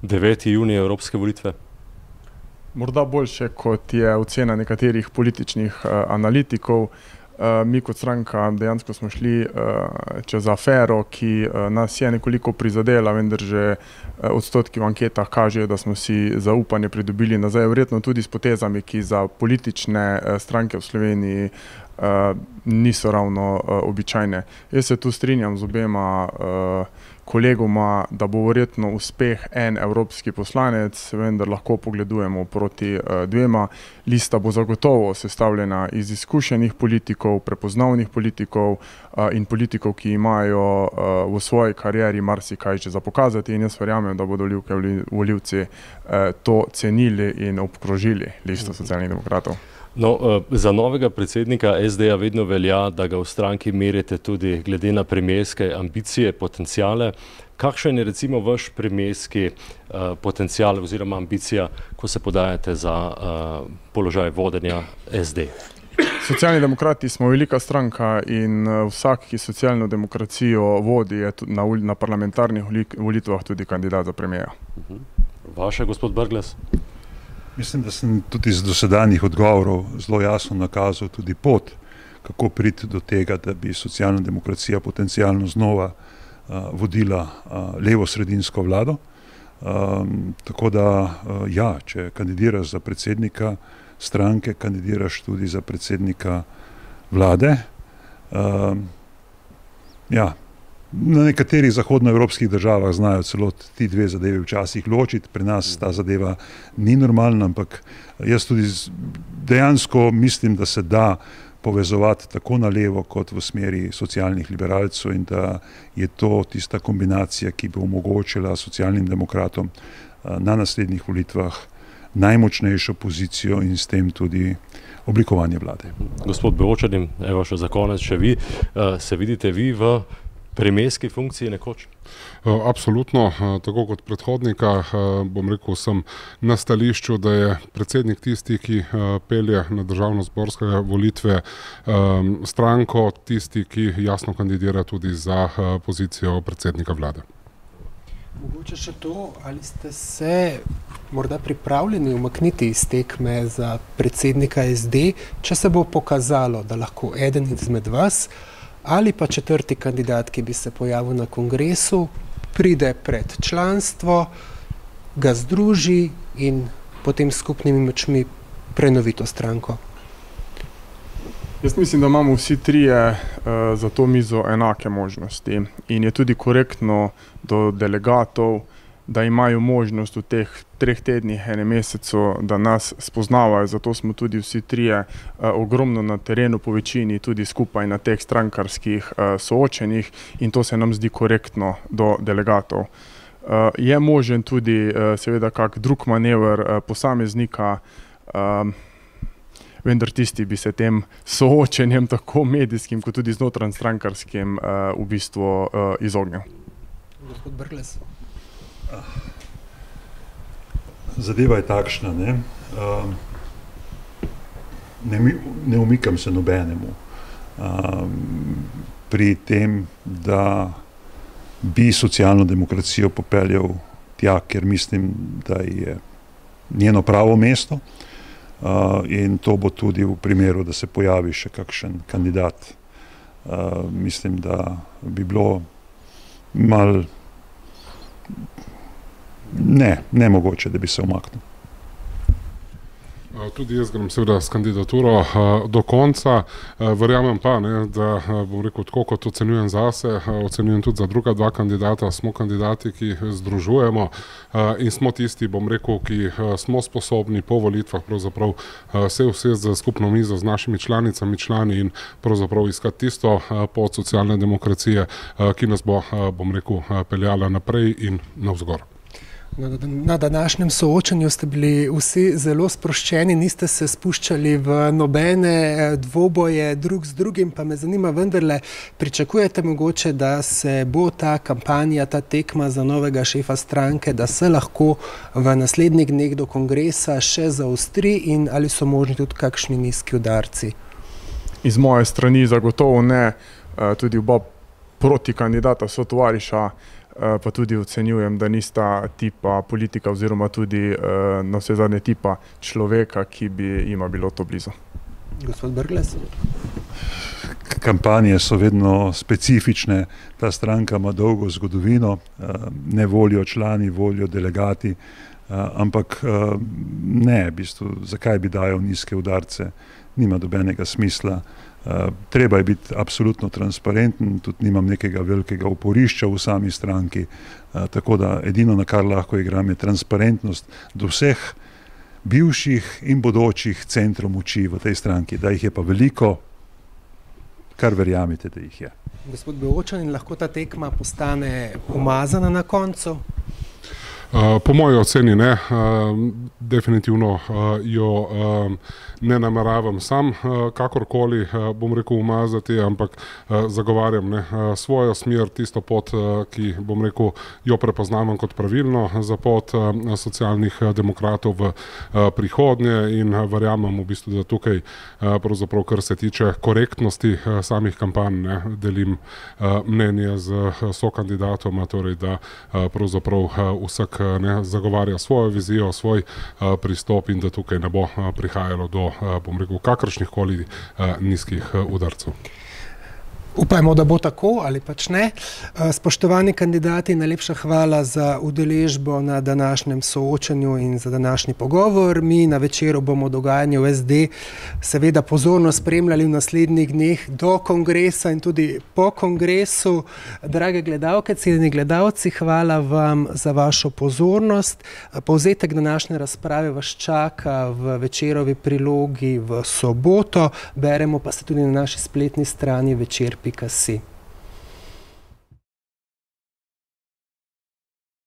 9. junija evropske volitve? Morda boljše, kot je ocena nekaterih političnih analitikov. Mi kot stranka dejansko smo šli čez afero, ki nas je nekoliko prizadela, vendar že odstotki v anketah kažejo, da smo si zaupanje pridobili nazaj, verjetno tudi s potezami, ki za politične stranke v Sloveniji niso ravno običajne. Jaz se tu strinjam z obema kolegoma, da bo verjetno uspeh en evropski poslanec, vendar lahko pogledujemo proti dvema. Lista bo zagotovo sestavljena iz izkušenih politikov, prepoznavnih politikov in politikov, ki imajo v svoji karieri marsikaj že za pokazati, in jaz verjamem, da bodo volivci to cenili in obkrožili listo Socialnih demokratov. No, za novega predsednika SD-ja vedno velja, da ga v stranki merite tudi glede na premierske ambicije, potencijale. Kakšen je recimo vaš premierski potencijal oziroma ambicija, ko se podajate za položaj vodenja SD? Socialni demokrati smo velika stranka in vsak, ki socialno demokracijo vodi, je na parlamentarnih volitvah tudi kandidat za premiera. Vaše, gospod Brglez? Mislim, da sem tudi iz dosedanjih odgovorov zelo jasno nakazal tudi pot, kako priti do tega, da bi socialna demokracija potencialno znova vodila levo-sredinsko vlado. Tako da, ja, če kandidiraš za predsednika stranke, kandidiraš tudi za predsednika vlade. Ja, na nekaterih zahodnoevropskih državah znajo celo ti dve zadevi včasih ločiti, pri nas ta zadeva ni normalna, ampak jaz tudi dejansko mislim, da se da povezovati tako na levo kot v smeri socialnih liberalcev in da je to tista kombinacija, ki bi omogočila socialnim demokratom na naslednjih volitvah najmočnejšo pozicijo in s tem tudi oblikovanje vlade. Gospod Beočanin, evo še za konec, še vi, se vidite vi v premierski funkciji nekoč? Absolutno, tako kot predhodnika, bom rekel, sem na stališču, da je predsednik tisti, ki pelje na državnozborske volitve stranko, tisti, ki jasno kandidira tudi za pozicijo predsednika vlade. Mogoče še to, ali ste se morda pripravljeni umakniti iz tekme za predsednika SD, če se bo pokazalo, da lahko eden izmed vas ali pa četrti kandidat, ki bi se pojavil na kongresu, pride pred članstvo, ga združi in potem skupnimi močmi prenovi to stranko? Jaz mislim, da imamo vsi trije za to mizo enake možnosti in je tudi korektno do delegatov, da imajo možnost v teh 3 tednih, enem mesecu, da nas spoznavajo, zato smo tudi vsi trije ogromno na terenu, po večini tudi skupaj na teh strankarskih soočenjih in to se nam zdi korektno do delegatov. Je možen tudi seveda kak drug manever posameznika, vendar tisti bi se tem soočenjem tako medijskim kot tudi znotrajstrankarskim v bistvu izognil. Gospod Brglez. Zadeva je takšna, ne umikam se nobenemu pri tem, da bi socialno demokracijo popeljal tja, ker mislim, da je njeno pravo mesto in to bo tudi v primeru, da se pojavi še kakšen kandidat. Mislim, da bi bilo malo nemogoče, da bi se umaknil. Tudi jaz grem seveda s kandidaturo do konca. Verjamem pa, da bom rekel, tako kot ocenjujem zase, ocenjujem tudi za druga dva kandidata. Smo kandidati, ki združujemo in smo tisti, bom rekel, ki smo sposobni po volitvah pravzaprav se usesti za skupno mizo z našimi članicami, člani in pravzaprav iskati tisto pot socialne demokracije, ki nas bo, bom rekel, peljala naprej in navzgor. Na današnjem soočanju ste bili vsi zelo sproščeni, niste se spuščali v nobene dvoboje drug z drugim, pa me zanima vendarle, pričakujete mogoče, da se bo ta kampanja, ta tekma za novega šefa stranke, da se lahko v naslednjih dneh do kongresa še zaostri in ali so možni tudi kakšni nizki udarci? Iz moje strani zagotovo ne, tudi oba protikandidata so tovariša, pa tudi ocenjujem, da nista tipa politika oziroma tudi na vse zadnje tipa človeka, ki bi jima bilo to blizu. Gospod Brglez? Kampanje so vedno specifične, ta stranka ima dolgo zgodovino, ne volijo člani, volijo delegati, ampak ne, v bistvu, zakaj bi dajal nizke udarce, nima dobenega smisla. Treba je biti absolutno transparenten, tudi nimam nekega velikega oporišča v sami stranki, tako da edino, na kar lahko igram, je transparentnost do vseh bivših in bodočih centrov moči v tej stranki, da jih je pa veliko, kar verjamete, da jih je. Gospod Beočanin, lahko ta tekma postane umazana na koncu? Po moji oceni ne, definitivno jo ne nameravam sam kakorkoli, bom rekel, umazati, ampak zagovarjam svojo smer, tisto pot, ki, bom rekel, jo prepoznavam kot pravilno za pot socialnih demokratov v prihodnje in verjamem v bistvu, da tukaj pravzaprav, kar se tiče korektnosti samih kampanj, delim mnenje z sokandidatoma, torej da pravzaprav vsak zagovarja svojo vizijo, svoj pristop in da tukaj ne bo prihajalo do, bom rekel, kakršnih koli nizkih udarcev. Upajmo, da bo tako ali pač ne. Spoštovani kandidati, najlepša hvala za udeležbo na današnjem soočanju in za današnji pogovor. Mi na večeru bomo dogajanje v SD seveda pozorno spremljali v naslednjih dneh do kongresa in tudi po kongresu. Drage gledalke, cenjeni gledalci, hvala vam za vašo pozornost. Povzetek današnje razprave vas čaka v večerovi prilogi v soboto. Beremo pa se tudi na naši spletni strani večer.si.